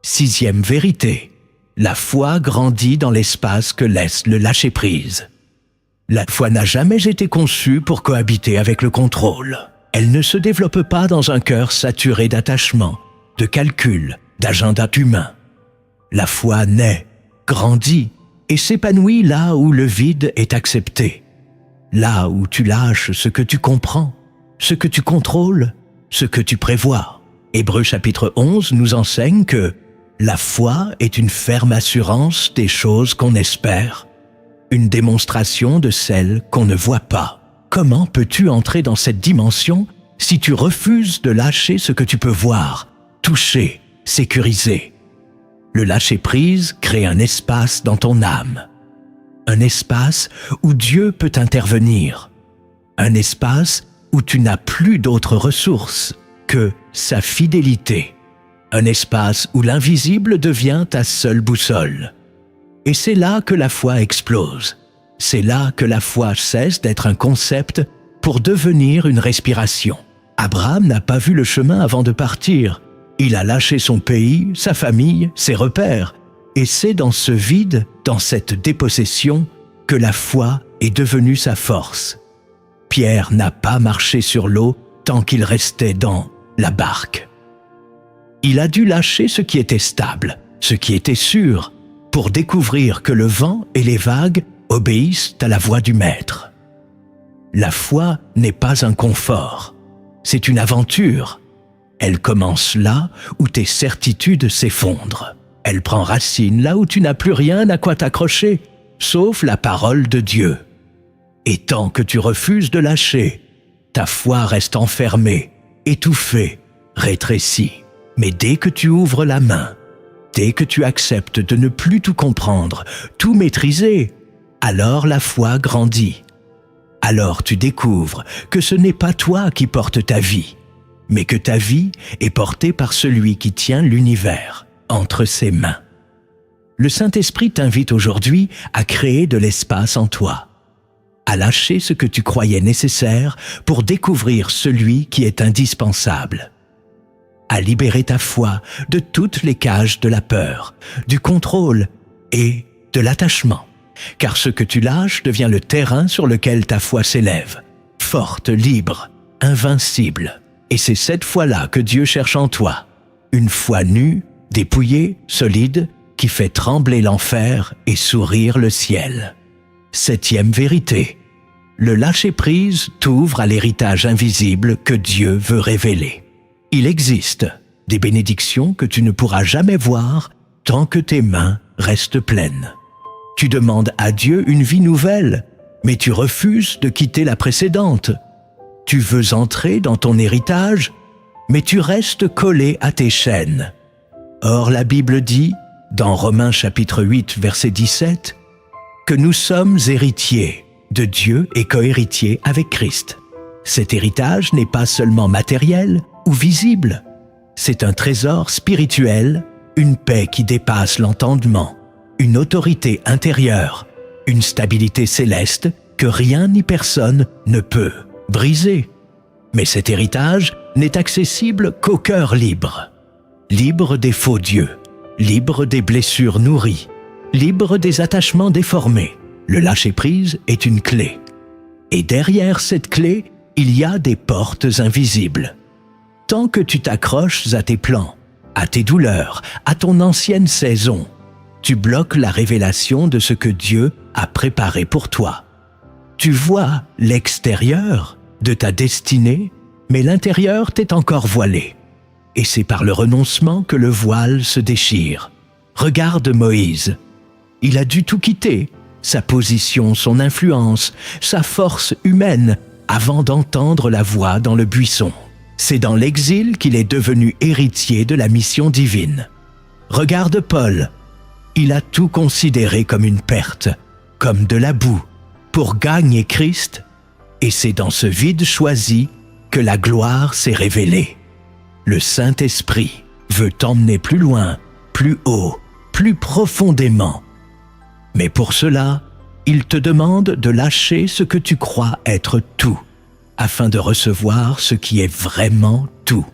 6e vérité, la foi grandit dans l'espace que laisse le lâcher-prise. La foi n'a jamais été conçue pour cohabiter avec le contrôle. Elle ne se développe pas dans un cœur saturé d'attachement, de calcul, d'agenda humain. La foi naît, grandit et s'épanouit là où le vide est accepté. Là où tu lâches ce que tu comprends, ce que tu contrôles, ce que tu prévois. Hébreux chapitre 11 nous enseigne que la foi est une ferme assurance des choses qu'on espère, une démonstration de celles qu'on ne voit pas. Comment peux-tu entrer dans cette dimension si tu refuses de lâcher ce que tu peux voir, toucher, sécuriser? Le lâcher-prise crée un espace dans ton âme. Un espace où Dieu peut intervenir. Un espace où tu n'as plus d'autres ressources que sa fidélité. Un espace où l'invisible devient ta seule boussole. Et c'est là que la foi explose. C'est là que la foi cesse d'être un concept pour devenir une respiration. Abraham n'a pas vu le chemin avant de partir. Il a lâché son pays, sa famille, ses repères. Et c'est dans ce vide, dans cette dépossession, que la foi est devenue sa force. Pierre n'a pas marché sur l'eau tant qu'il restait dans la barque. Il a dû lâcher ce qui était stable, ce qui était sûr, pour découvrir que le vent et les vagues obéissent à la voix du Maître. La foi n'est pas un confort, c'est une aventure. Elle commence là où tes certitudes s'effondrent. Elle prend racine là où tu n'as plus rien à quoi t'accrocher, sauf la parole de Dieu. Et tant que tu refuses de lâcher, ta foi reste enfermée, étouffée, rétrécie. Mais dès que tu ouvres la main, dès que tu acceptes de ne plus tout comprendre, tout maîtriser, alors la foi grandit. Alors tu découvres que ce n'est pas toi qui portes ta vie, mais que ta vie est portée par celui qui tient l'univers entre ses mains. Le Saint-Esprit t'invite aujourd'hui à créer de l'espace en toi, à lâcher ce que tu croyais nécessaire pour découvrir celui qui est indispensable, à libérer ta foi de toutes les cages de la peur, du contrôle et de l'attachement. Car ce que tu lâches devient le terrain sur lequel ta foi s'élève, forte, libre, invincible. Et c'est cette foi-là que Dieu cherche en toi. Une foi nue, dépouillée, solide, qui fait trembler l'enfer et sourire le ciel. 7e vérité. Le lâcher-prise t'ouvre à l'héritage invisible que Dieu veut révéler. Il existe des bénédictions que tu ne pourras jamais voir tant que tes mains restent pleines. Tu demandes à Dieu une vie nouvelle, mais tu refuses de quitter la précédente. Tu veux entrer dans ton héritage, mais tu restes collé à tes chaînes. Or la Bible dit, dans Romains chapitre 8, verset 17, que nous sommes héritiers de Dieu et cohéritiers avec Christ. Cet héritage n'est pas seulement matériel ou visible, c'est un trésor spirituel, une paix qui dépasse l'entendement, une autorité intérieure, une stabilité céleste que rien ni personne ne peut briser. Mais cet héritage n'est accessible qu'au cœur libre. Libre des faux dieux, libre des blessures nourries, libre des attachements déformés. Le lâcher-prise est une clé. Et derrière cette clé, il y a des portes invisibles. Tant que tu t'accroches à tes plans, à tes douleurs, à ton ancienne saison, tu bloques la révélation de ce que Dieu a préparé pour toi. Tu vois l'extérieur de ta destinée, mais l'intérieur t'est encore voilé. Et c'est par le renoncement que le voile se déchire. Regarde Moïse. Il a dû tout quitter, sa position, son influence, sa force humaine, avant d'entendre la voix dans le buisson. C'est dans l'exil qu'il est devenu héritier de la mission divine. Regarde Paul. Il a tout considéré comme une perte, comme de la boue, pour gagner Christ, et c'est dans ce vide choisi que la gloire s'est révélée. Le Saint-Esprit veut t'emmener plus loin, plus haut, plus profondément. Mais pour cela, il te demande de lâcher ce que tu crois être tout, afin de recevoir ce qui est vraiment tout.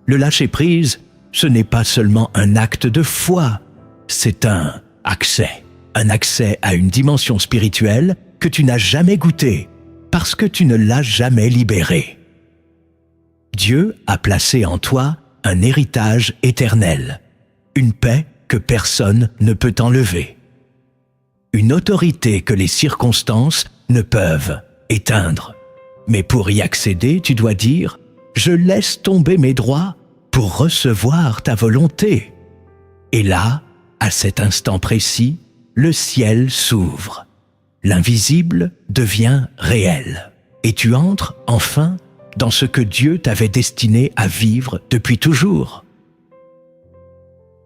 Le lâcher-prise, ce n'est pas seulement un acte de foi, c'est un accès à une dimension spirituelle que tu n'as jamais goûtée, parce que tu ne l'as jamais libérée. Dieu a placé en toi un héritage éternel, une paix que personne ne peut enlever, une autorité que les circonstances ne peuvent éteindre. Mais pour y accéder, tu dois dire « Je laisse tomber mes droits pour recevoir ta volonté ». Et là, à cet instant précis, le ciel s'ouvre. L'invisible devient réel. Et tu entres, enfin, dans ce que Dieu t'avait destiné à vivre depuis toujours.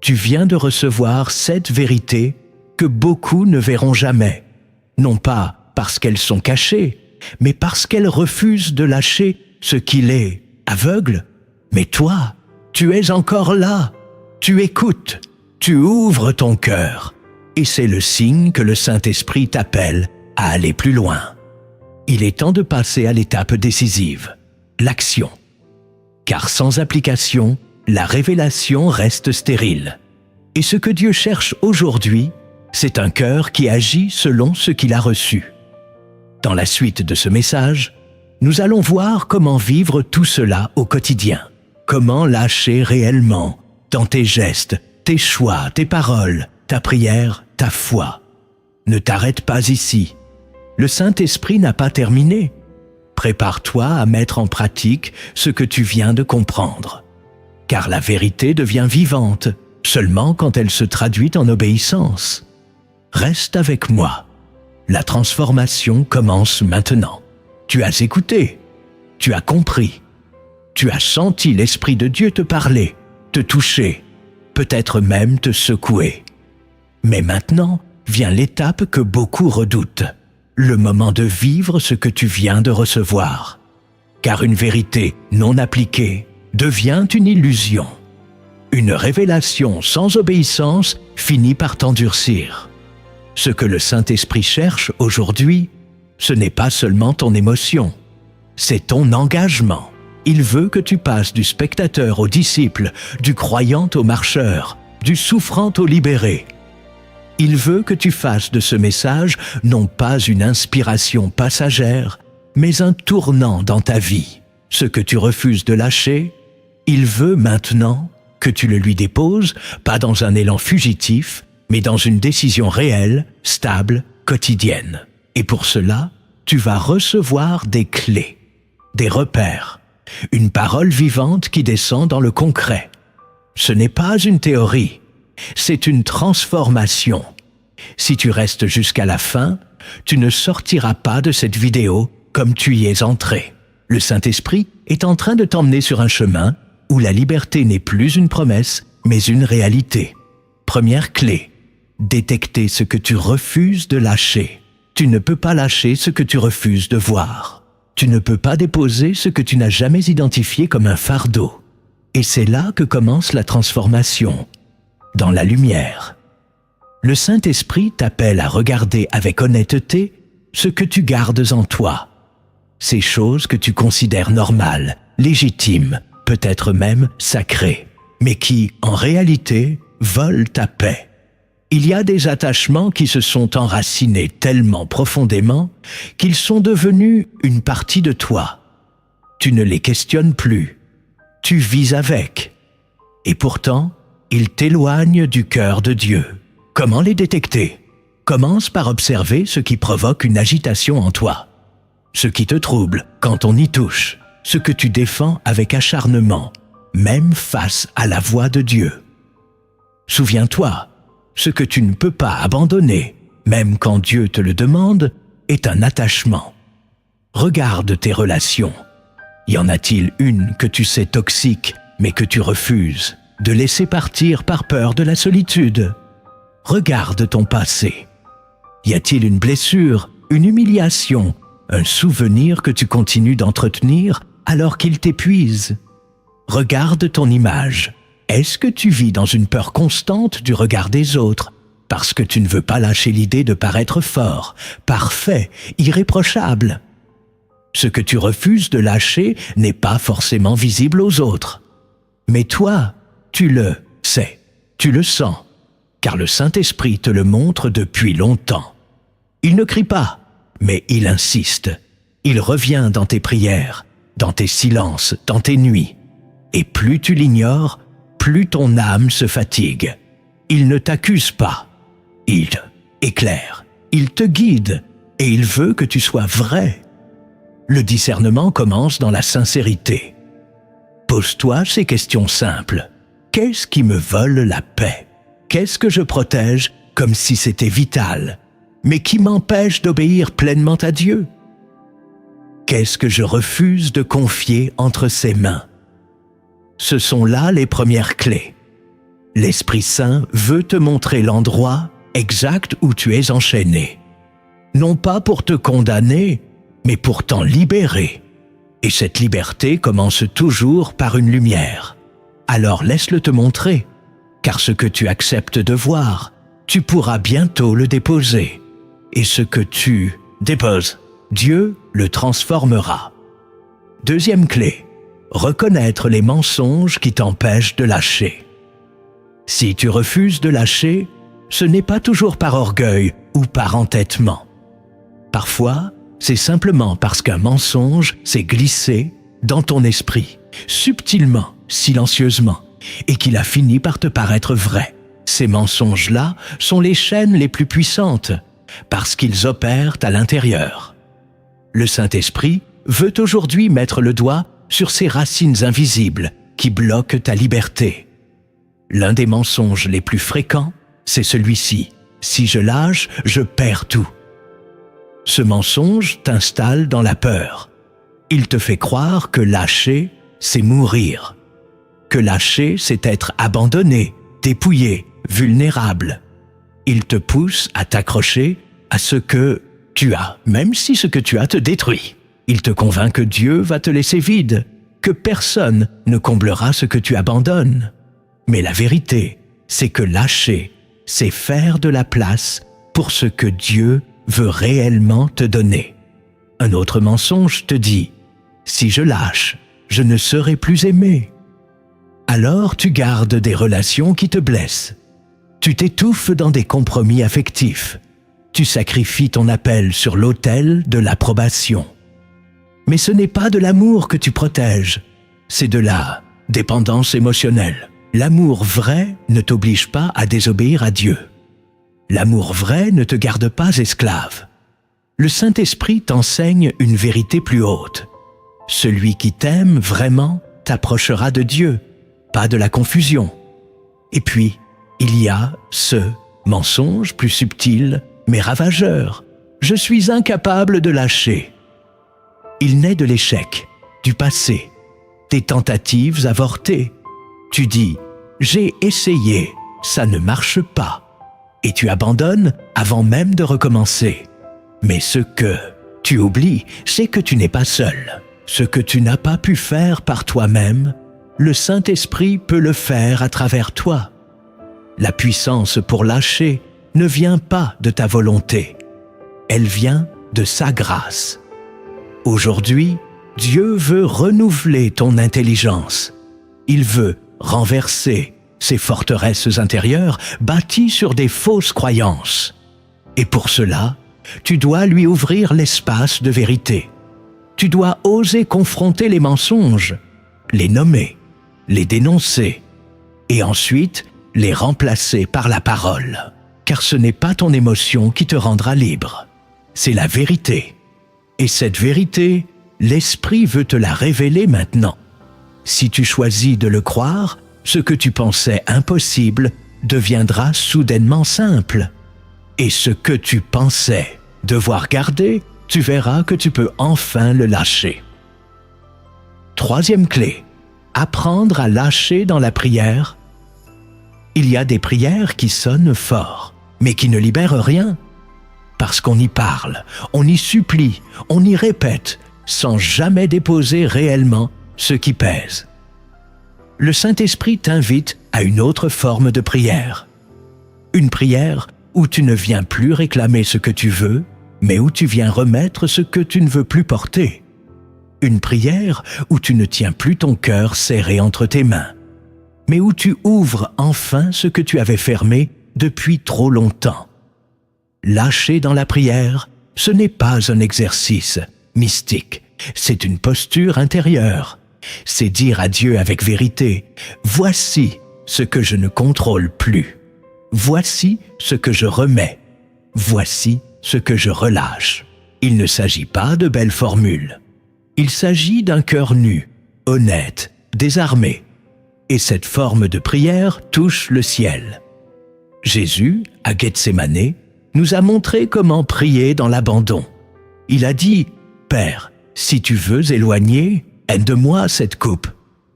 Tu viens de recevoir 7 vérités que beaucoup ne verront jamais, non pas parce qu'elles sont cachées, mais parce qu'elles refusent de lâcher ce qu'il est aveugle. Mais toi, tu es encore là, tu écoutes, tu ouvres ton cœur, et c'est le signe que le Saint-Esprit t'appelle à aller plus loin. Il est temps de passer à l'étape décisive, l'action. Car sans application, la révélation reste stérile. Et ce que Dieu cherche aujourd'hui, c'est un cœur qui agit selon ce qu'il a reçu. Dans la suite de ce message, nous allons voir comment vivre tout cela au quotidien. Comment lâcher réellement, dans tes gestes, tes choix, tes paroles, ta prière, ta foi. Ne t'arrête pas ici. Le Saint-Esprit n'a pas terminé. Prépare-toi à mettre en pratique ce que tu viens de comprendre. Car la vérité devient vivante, seulement quand elle se traduit en obéissance. Reste avec moi. La transformation commence maintenant. Tu as écouté, tu as compris, tu as senti l'Esprit de Dieu te parler, te toucher, peut-être même te secouer. Mais maintenant vient l'étape que beaucoup redoutent, le moment de vivre ce que tu viens de recevoir. Car une vérité non appliquée devient une illusion. Une révélation sans obéissance finit par t'endurcir. Ce que le Saint-Esprit cherche aujourd'hui, ce n'est pas seulement ton émotion, c'est ton engagement. Il veut que tu passes du spectateur au disciple, du croyant au marcheur, du souffrant au libéré. Il veut que tu fasses de ce message non pas une inspiration passagère, mais un tournant dans ta vie. Ce que tu refuses de lâcher, il veut maintenant que tu le lui déposes, pas dans un élan fugitif, mais dans une décision réelle, stable, quotidienne. Et pour cela, tu vas recevoir des clés, des repères, une parole vivante qui descend dans le concret. Ce n'est pas une théorie, c'est une transformation. Si tu restes jusqu'à la fin, tu ne sortiras pas de cette vidéo comme tu y es entré. Le Saint-Esprit est en train de t'emmener sur un chemin où la liberté n'est plus une promesse, mais une réalité. Première clé, détecter ce que tu refuses de lâcher. Tu ne peux pas lâcher ce que tu refuses de voir. Tu ne peux pas déposer ce que tu n'as jamais identifié comme un fardeau. Et c'est là que commence la transformation, dans la lumière. Le Saint-Esprit t'appelle à regarder avec honnêteté ce que tu gardes en toi. Ces choses que tu considères normales, légitimes, peut-être même sacrées, mais qui, en réalité, volent ta paix. Il y a des attachements qui se sont enracinés tellement profondément qu'ils sont devenus une partie de toi. Tu ne les questionnes plus. Tu vis avec. Et pourtant, ils t'éloignent du cœur de Dieu. Comment les détecter? Commence par observer ce qui provoque une agitation en toi. Ce qui te trouble quand on y touche. Ce que tu défends avec acharnement, même face à la voix de Dieu. Souviens-toi, ce que tu ne peux pas abandonner, même quand Dieu te le demande, est un attachement. Regarde tes relations. Y en a-t-il une que tu sais toxique, mais que tu refuses de laisser partir par peur de la solitude? Regarde ton passé. Y a-t-il une blessure, une humiliation, un souvenir que tu continues d'entretenir alors qu'il t'épuise? Regarde ton image. Est-ce que tu vis dans une peur constante du regard des autres, parce que tu ne veux pas lâcher l'idée de paraître fort, parfait, irréprochable? Ce que tu refuses de lâcher n'est pas forcément visible aux autres. Mais toi, tu le sais, tu le sens, car le Saint-Esprit te le montre depuis longtemps. Il ne crie pas, mais il insiste. Il revient dans tes prières, dans tes silences, dans tes nuits. Et plus tu l'ignores, plus ton âme se fatigue. Il ne t'accuse pas. Il éclaire, il te guide, et il veut que tu sois vrai. Le discernement commence dans la sincérité. Pose-toi ces questions simples. Qu'est-ce qui me vole la paix? Qu'est-ce que je protège comme si c'était vital, mais qui m'empêche d'obéir pleinement à Dieu? Qu'est-ce que je refuse de confier entre ses mains? Ce sont là les premières clés. L'Esprit Saint veut te montrer l'endroit exact où tu es enchaîné. Non pas pour te condamner, mais pour t'en libérer. Et cette liberté commence toujours par une lumière. Alors laisse-le te montrer, car ce que tu acceptes de voir, tu pourras bientôt le déposer. Et ce que tu déposes, Dieu le transformera. Deuxième clé, reconnaître les mensonges qui t'empêchent de lâcher. Si tu refuses de lâcher, ce n'est pas toujours par orgueil ou par entêtement. Parfois, c'est simplement parce qu'un mensonge s'est glissé dans ton esprit, subtilement, silencieusement, et qu'il a fini par te paraître vrai. Ces mensonges-là sont les chaînes les plus puissantes, parce qu'ils opèrent à l'intérieur. Le Saint-Esprit veut aujourd'hui mettre le doigt sur ces racines invisibles qui bloquent ta liberté. L'un des mensonges les plus fréquents, c'est celui-ci. Si je lâche, je perds tout. Ce mensonge t'installe dans la peur. Il te fait croire que lâcher, c'est mourir. Que lâcher, c'est être abandonné, dépouillé, vulnérable. Il te pousse à t'accrocher à ce que tu as, même si ce que tu as te détruit. Il te convainc que Dieu va te laisser vide, que personne ne comblera ce que tu abandonnes. Mais la vérité, c'est que lâcher, c'est faire de la place pour ce que Dieu veut réellement te donner. Un autre mensonge te dit « Si je lâche, je ne serai plus aimé ». Alors tu gardes des relations qui te blessent. Tu t'étouffes dans des compromis affectifs. Tu sacrifies ton appel sur l'autel de l'approbation. Mais ce n'est pas de l'amour que tu protèges, c'est de la dépendance émotionnelle. L'amour vrai ne t'oblige pas à désobéir à Dieu. L'amour vrai ne te garde pas esclave. Le Saint-Esprit t'enseigne une vérité plus haute. Celui qui t'aime vraiment t'approchera de Dieu, pas de la confusion. Et puis, il y a ce mensonge plus subtil, mais ravageur. Je suis incapable de lâcher. Il naît de l'échec, du passé, des tentatives avortées. Tu dis « j'ai essayé, ça ne marche pas ». Et tu abandonnes avant même de recommencer. Mais ce que tu oublies, c'est que tu n'es pas seul. Ce que tu n'as pas pu faire par toi-même, le Saint-Esprit peut le faire à travers toi. La puissance pour lâcher ne vient pas de ta volonté. Elle vient de sa grâce. Aujourd'hui, Dieu veut renouveler ton intelligence. Il veut renverser ces forteresses intérieures bâties sur des fausses croyances. Et pour cela, tu dois lui ouvrir l'espace de vérité. Tu dois oser confronter les mensonges, les nommer, les dénoncer, et ensuite les remplacer par la parole. Car ce n'est pas ton émotion qui te rendra libre, c'est la vérité. Et cette vérité, l'Esprit veut te la révéler maintenant. Si tu choisis de le croire, ce que tu pensais impossible deviendra soudainement simple. Et ce que tu pensais devoir garder, tu verras que tu peux enfin le lâcher. Troisième clé, apprendre à lâcher dans la prière. Il y a des prières qui sonnent fort, mais qui ne libèrent rien. Parce qu'on y parle, on y supplie, on y répète, sans jamais déposer réellement ce qui pèse. Le Saint-Esprit t'invite à une autre forme de prière. Une prière où tu ne viens plus réclamer ce que tu veux, mais où tu viens remettre ce que tu ne veux plus porter. Une prière où tu ne tiens plus ton cœur serré entre tes mains, mais où tu ouvres enfin ce que tu avais fermé depuis trop longtemps. Lâcher dans la prière, ce n'est pas un exercice mystique, c'est une posture intérieure. C'est dire à Dieu avec vérité, « Voici ce que je ne contrôle plus. Voici ce que je remets. Voici ce que je relâche. » Il ne s'agit pas de belles formules. Il s'agit d'un cœur nu, honnête, désarmé. Et cette forme de prière touche le ciel. Jésus, à Gethsémanée, nous a montré comment prier dans l'abandon. Il a dit « Père, si tu veux éloigner, aide de moi cette coupe.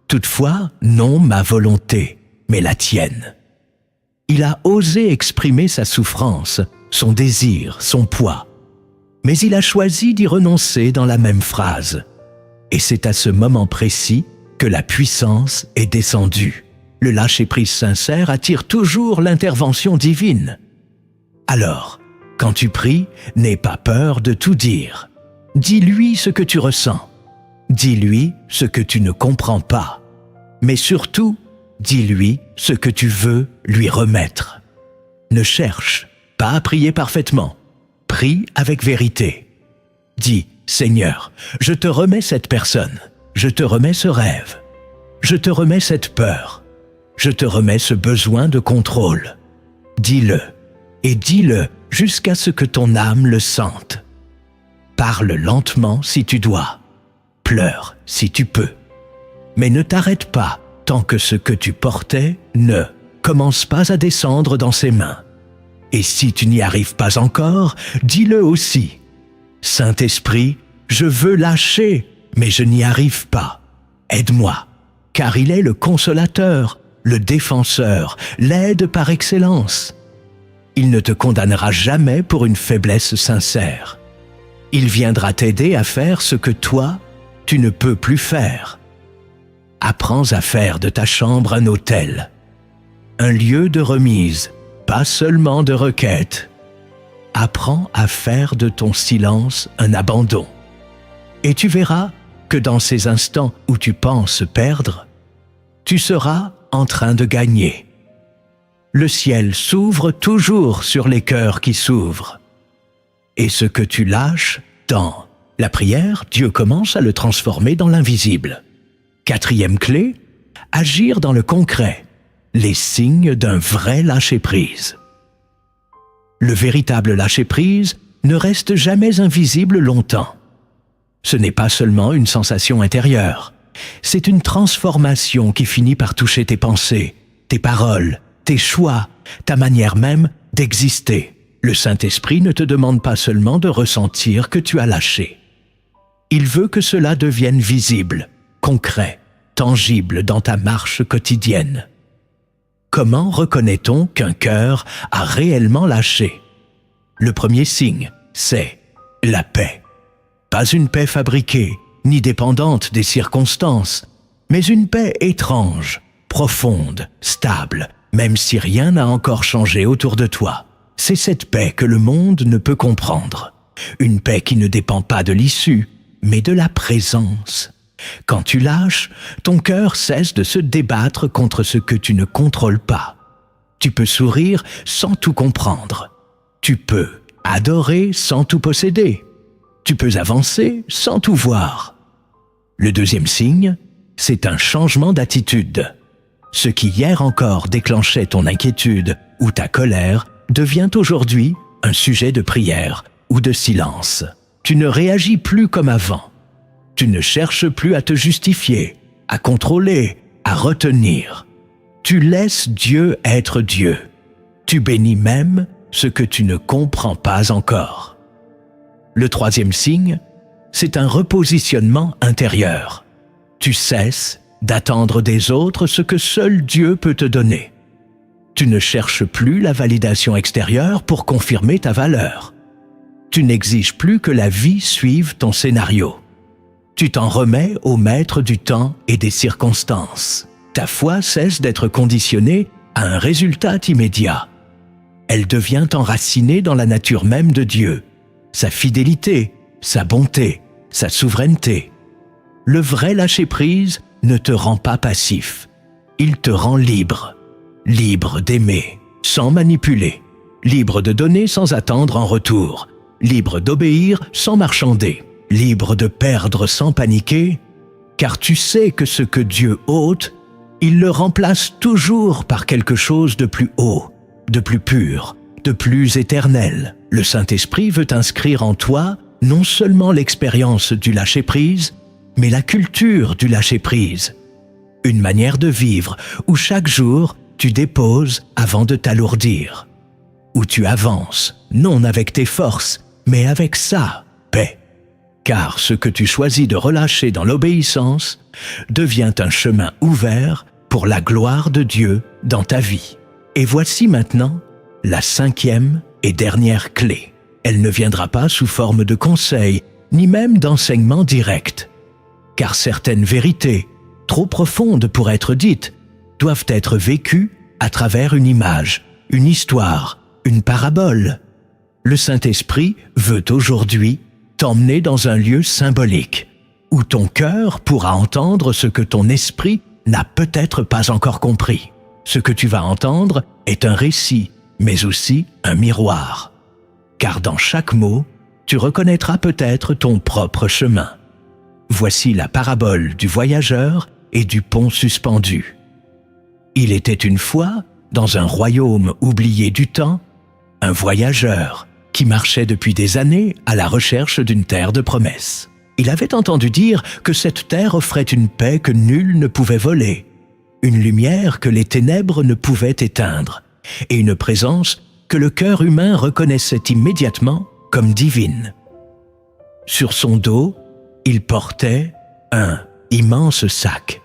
Toutefois, non ma volonté, mais la tienne. » Il a osé exprimer sa souffrance, son désir, son poids. Mais il a choisi d'y renoncer dans la même phrase. Et c'est à ce moment précis que la puissance est descendue. Le lâcher-prise sincère attire toujours l'intervention divine. Alors, quand tu pries, n'aie pas peur de tout dire. Dis-lui ce que tu ressens. Dis-lui ce que tu ne comprends pas. Mais surtout, dis-lui ce que tu veux lui remettre. Ne cherche pas à prier parfaitement. Prie avec vérité. Dis, Seigneur, je te remets cette personne. Je te remets ce rêve. Je te remets cette peur. Je te remets ce besoin de contrôle. Dis-le. Et dis-le jusqu'à ce que ton âme le sente. Parle lentement si tu dois. Pleure si tu peux. Mais ne t'arrête pas tant que ce que tu portais ne commence pas à descendre dans ses mains. Et si tu n'y arrives pas encore, dis-le aussi. Saint-Esprit, je veux lâcher, mais je n'y arrive pas. Aide-moi, car il est le consolateur, le défenseur, l'aide par excellence. Il ne te condamnera jamais pour une faiblesse sincère. Il viendra t'aider à faire ce que toi, tu ne peux plus faire. Apprends à faire de ta chambre un autel, un lieu de remise, pas seulement de requête. Apprends à faire de ton silence un abandon. Et tu verras que dans ces instants où tu penses perdre, tu seras en train de gagner. le ciel s'ouvre toujours sur les cœurs qui s'ouvrent. Et ce que tu lâches, dans la prière, Dieu commence à le transformer dans l'invisible. Quatrième clé, agir dans le concret, les signes d'un vrai lâcher-prise. Le véritable lâcher-prise ne reste jamais invisible longtemps. Ce n'est pas seulement une sensation intérieure, c'est une transformation qui finit par toucher tes pensées, tes paroles, tes choix, ta manière même d'exister. Le Saint-Esprit ne te demande pas seulement de ressentir que tu as lâché. Il veut que cela devienne visible, concret, tangible dans ta marche quotidienne. Comment reconnaît-on qu'un cœur a réellement lâché? Le premier signe, c'est la paix. Pas une paix fabriquée, ni dépendante des circonstances, mais une paix étrange, profonde, stable, même si rien n'a encore changé autour de toi. C'est cette paix que le monde ne peut comprendre. Une paix qui ne dépend pas de l'issue, mais de la présence. Quand tu lâches, ton cœur cesse de se débattre contre ce que tu ne contrôles pas. Tu peux sourire sans tout comprendre. Tu peux adorer sans tout posséder. Tu peux avancer sans tout voir. Le deuxième signe, c'est un changement d'attitude. Ce qui hier encore déclenchait ton inquiétude ou ta colère devient aujourd'hui un sujet de prière ou de silence. Tu ne réagis plus comme avant. Tu ne cherches plus à te justifier, à contrôler, à retenir. Tu laisses Dieu être Dieu. Tu bénis même ce que tu ne comprends pas encore. Le troisième signe, c'est un repositionnement intérieur. Tu cesses d'attendre des autres ce que seul Dieu peut te donner. Tu ne cherches plus la validation extérieure pour confirmer ta valeur. Tu n'exiges plus que la vie suive ton scénario. Tu t'en remets au maître du temps et des circonstances. Ta foi cesse d'être conditionnée à un résultat immédiat. Elle devient enracinée dans la nature même de Dieu, sa fidélité, sa bonté, sa souveraineté. Le vrai lâcher-prise ne te rend pas passif. Il te rend libre. Libre d'aimer, sans manipuler. Libre de donner sans attendre en retour. Libre d'obéir sans marchander. Libre de perdre sans paniquer, car tu sais que ce que Dieu ôte, il le remplace toujours par quelque chose de plus haut, de plus pur, de plus éternel. Le Saint-Esprit veut inscrire en toi non seulement l'expérience du lâcher-prise, mais la culture du lâcher-prise. Une manière de vivre où chaque jour tu déposes avant de t'alourdir. Où tu avances, non avec tes forces, mais avec sa paix. Car ce que tu choisis de relâcher dans l'obéissance devient un chemin ouvert pour la gloire de Dieu dans ta vie. Et voici maintenant la cinquième et dernière clé. Elle ne viendra pas sous forme de conseils, ni même d'enseignements directs. Car certaines vérités, trop profondes pour être dites, doivent être vécues à travers une image, une histoire, une parabole. Le Saint-Esprit veut aujourd'hui t'emmener dans un lieu symbolique, où ton cœur pourra entendre ce que ton esprit n'a peut-être pas encore compris. Ce que tu vas entendre est un récit, mais aussi un miroir. Car dans chaque mot, tu reconnaîtras peut-être ton propre chemin. Voici la parabole du voyageur et du pont suspendu. Il était une fois, dans un royaume oublié du temps, un voyageur qui marchait depuis des années à la recherche d'une terre de promesse. Il avait entendu dire que cette terre offrait une paix que nul ne pouvait voler, une lumière que les ténèbres ne pouvaient éteindre, et une présence que le cœur humain reconnaissait immédiatement comme divine. Sur son dos, il portait un immense sac.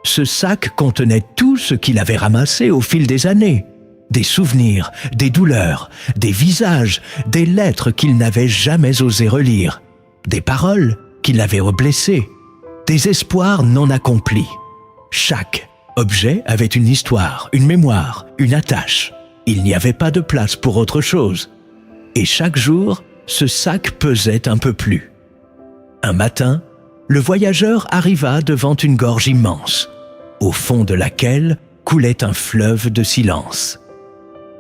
Ce sac contenait tout ce qu'il avait ramassé au fil des années. Des souvenirs, des douleurs, des visages, des lettres qu'il n'avait jamais osé relire, des paroles qui l'avaient blessé, des espoirs non accomplis. Chaque objet avait une histoire, une mémoire, une attache. Il n'y avait pas de place pour autre chose. Et chaque jour, ce sac pesait un peu plus. Un matin, le voyageur arriva devant une gorge immense, au fond de laquelle coulait un fleuve de silence.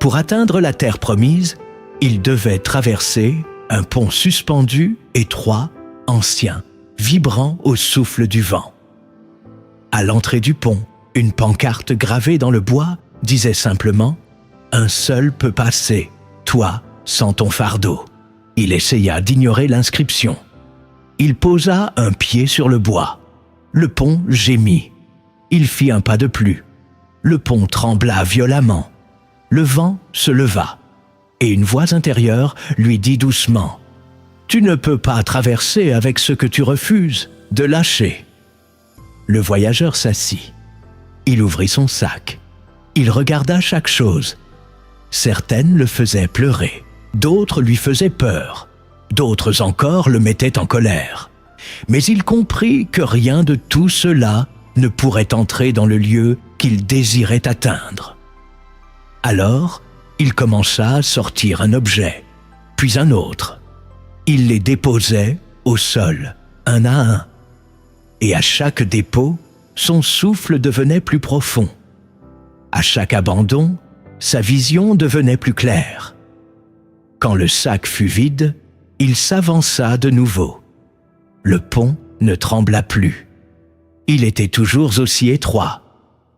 Pour atteindre la terre promise, ils devaient traverser un pont suspendu, étroit, ancien, vibrant au souffle du vent. À l'entrée du pont, une pancarte gravée dans le bois disait simplement « Un seul peut passer, toi, sans ton fardeau ». Il essaya d'ignorer l'inscription. Il posa un pied sur le bois. Le pont gémit. Il fit un pas de plus. Le pont trembla violemment. Le vent se leva. Et une voix intérieure lui dit doucement « Tu ne peux pas traverser avec ce que tu refuses de lâcher ». Le voyageur s'assit. Il ouvrit son sac. Il regarda chaque chose. Certaines le faisaient pleurer, d'autres lui faisaient peur, d'autres encore le mettaient en colère. Mais il comprit que rien de tout cela ne pourrait entrer dans le lieu qu'il désirait atteindre. Alors, il commença à sortir un objet, puis un autre. Il les déposait au sol, un à un. Et à chaque dépôt, son souffle devenait plus profond. À chaque abandon, sa vision devenait plus claire. Quand le sac fut vide, il s'avança de nouveau. Le pont ne trembla plus. Il était toujours aussi étroit,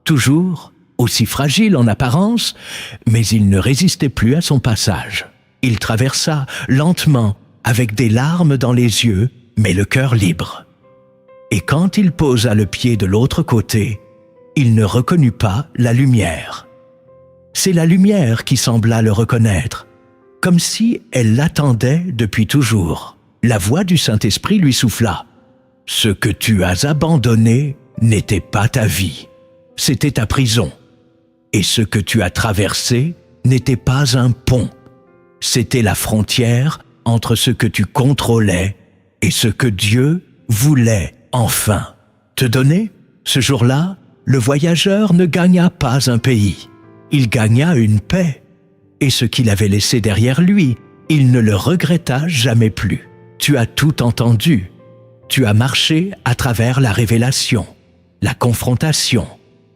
toujours aussi fragile en apparence, mais il ne résistait plus à son passage. Il traversa lentement, avec des larmes dans les yeux, mais le cœur libre. Et quand il posa le pied de l'autre côté, il ne reconnut pas la lumière. C'est la lumière qui sembla le reconnaître, comme si elle l'attendait depuis toujours. La voix du Saint-Esprit lui souffla. « Ce que tu as abandonné n'était pas ta vie, c'était ta prison. Et ce que tu as traversé n'était pas un pont, c'était la frontière entre ce que tu contrôlais et ce que Dieu voulait enfin te donner. » Ce jour-là, le voyageur ne gagna pas un pays, il gagna une paix. Et ce qu'il avait laissé derrière lui, il ne le regretta jamais plus. Tu as tout entendu. Tu as marché à travers la révélation, la confrontation,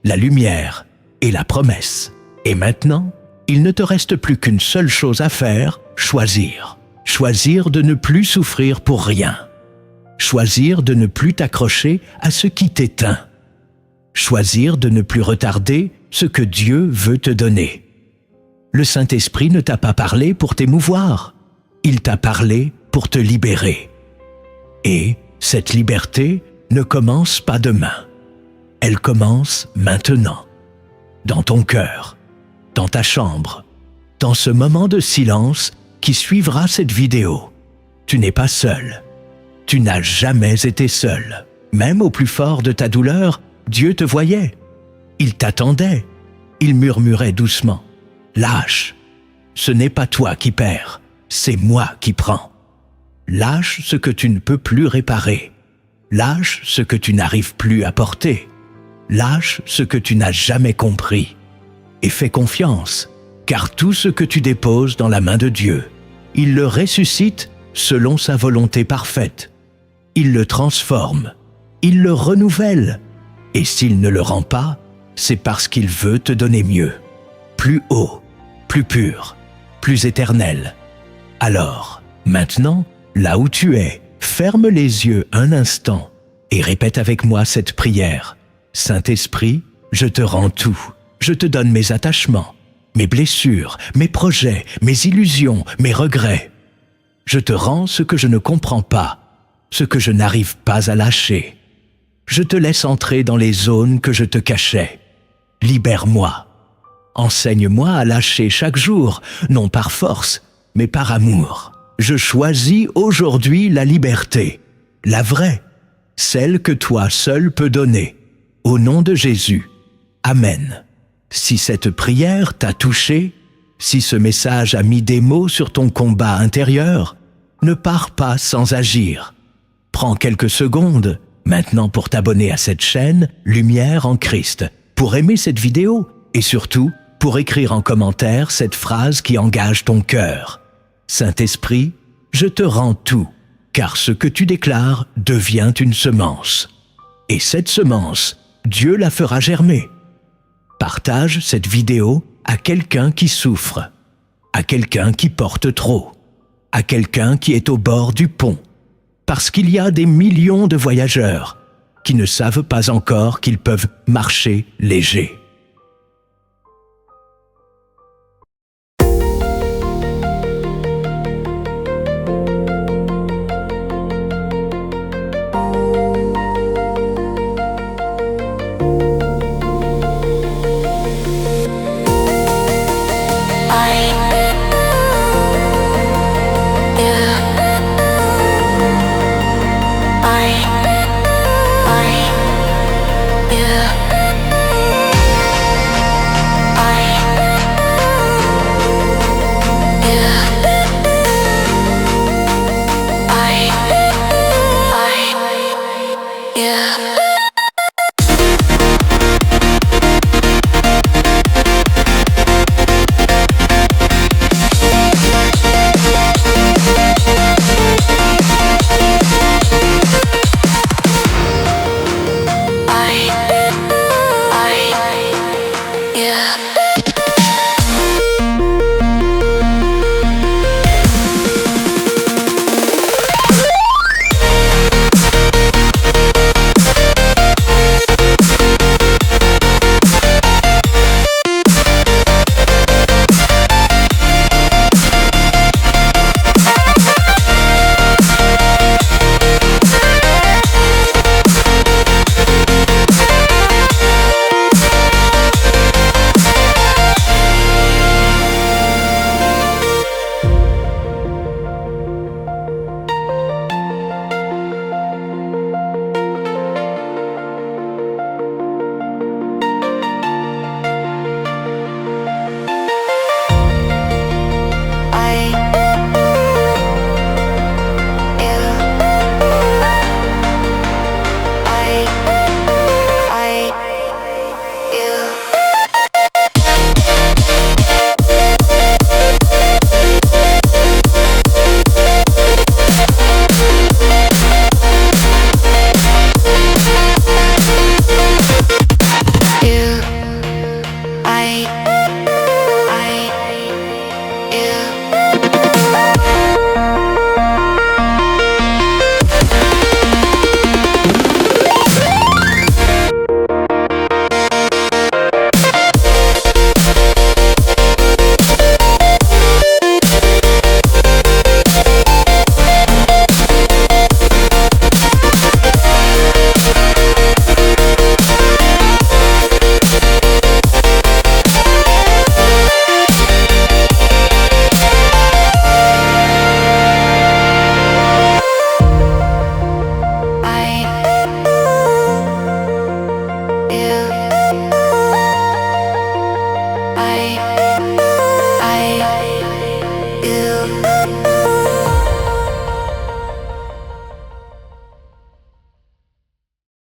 la lumière et la promesse. Et maintenant, il ne te reste plus qu'une seule chose à faire, choisir. Choisir de ne plus souffrir pour rien. Choisir de ne plus t'accrocher à ce qui t'éteint. Choisir de ne plus retarder ce que Dieu veut te donner. Le Saint-Esprit ne t'a pas parlé pour t'émouvoir, il t'a parlé pour te libérer. Et cette liberté ne commence pas demain, elle commence maintenant, dans ton cœur, dans ta chambre, dans ce moment de silence qui suivra cette vidéo. Tu n'es pas seul, tu n'as jamais été seul. Même au plus fort de ta douleur, Dieu te voyait, il t'attendait, il murmurait doucement. Lâche, ce n'est pas toi qui perds, c'est moi qui prends. Lâche ce que tu ne peux plus réparer. Lâche ce que tu n'arrives plus à porter. Lâche ce que tu n'as jamais compris. Et fais confiance, car tout ce que tu déposes dans la main de Dieu, il le ressuscite selon sa volonté parfaite. Il le transforme, il le renouvelle. Et s'il ne le rend pas, c'est parce qu'il veut te donner mieux. Plus haut, plus pur, plus éternel. Alors, maintenant, là où tu es, ferme les yeux un instant et répète avec moi cette prière. Saint-Esprit, je te rends tout. Je te donne mes attachements, mes blessures, mes projets, mes illusions, mes regrets. Je te rends ce que je ne comprends pas, ce que je n'arrive pas à lâcher. Je te laisse entrer dans les zones que je te cachais. Libère-moi. Enseigne-moi à lâcher chaque jour, non par force, mais par amour. Je choisis aujourd'hui la liberté, la vraie, celle que toi seul peux donner. Au nom de Jésus. Amen. Si cette prière t'a touché, si ce message a mis des mots sur ton combat intérieur, ne pars pas sans agir. Prends quelques secondes maintenant pour t'abonner à cette chaîne Lumière en Christ, pour aimer cette vidéo et surtout pour écrire en commentaire cette phrase qui engage ton cœur. Saint-Esprit, je te rends tout, car ce que tu déclares devient une semence. Et cette semence, Dieu la fera germer. Partage cette vidéo à quelqu'un qui souffre, à quelqu'un qui porte trop, à quelqu'un qui est au bord du pont, parce qu'il y a des millions de voyageurs qui ne savent pas encore qu'ils peuvent marcher léger. Yeah.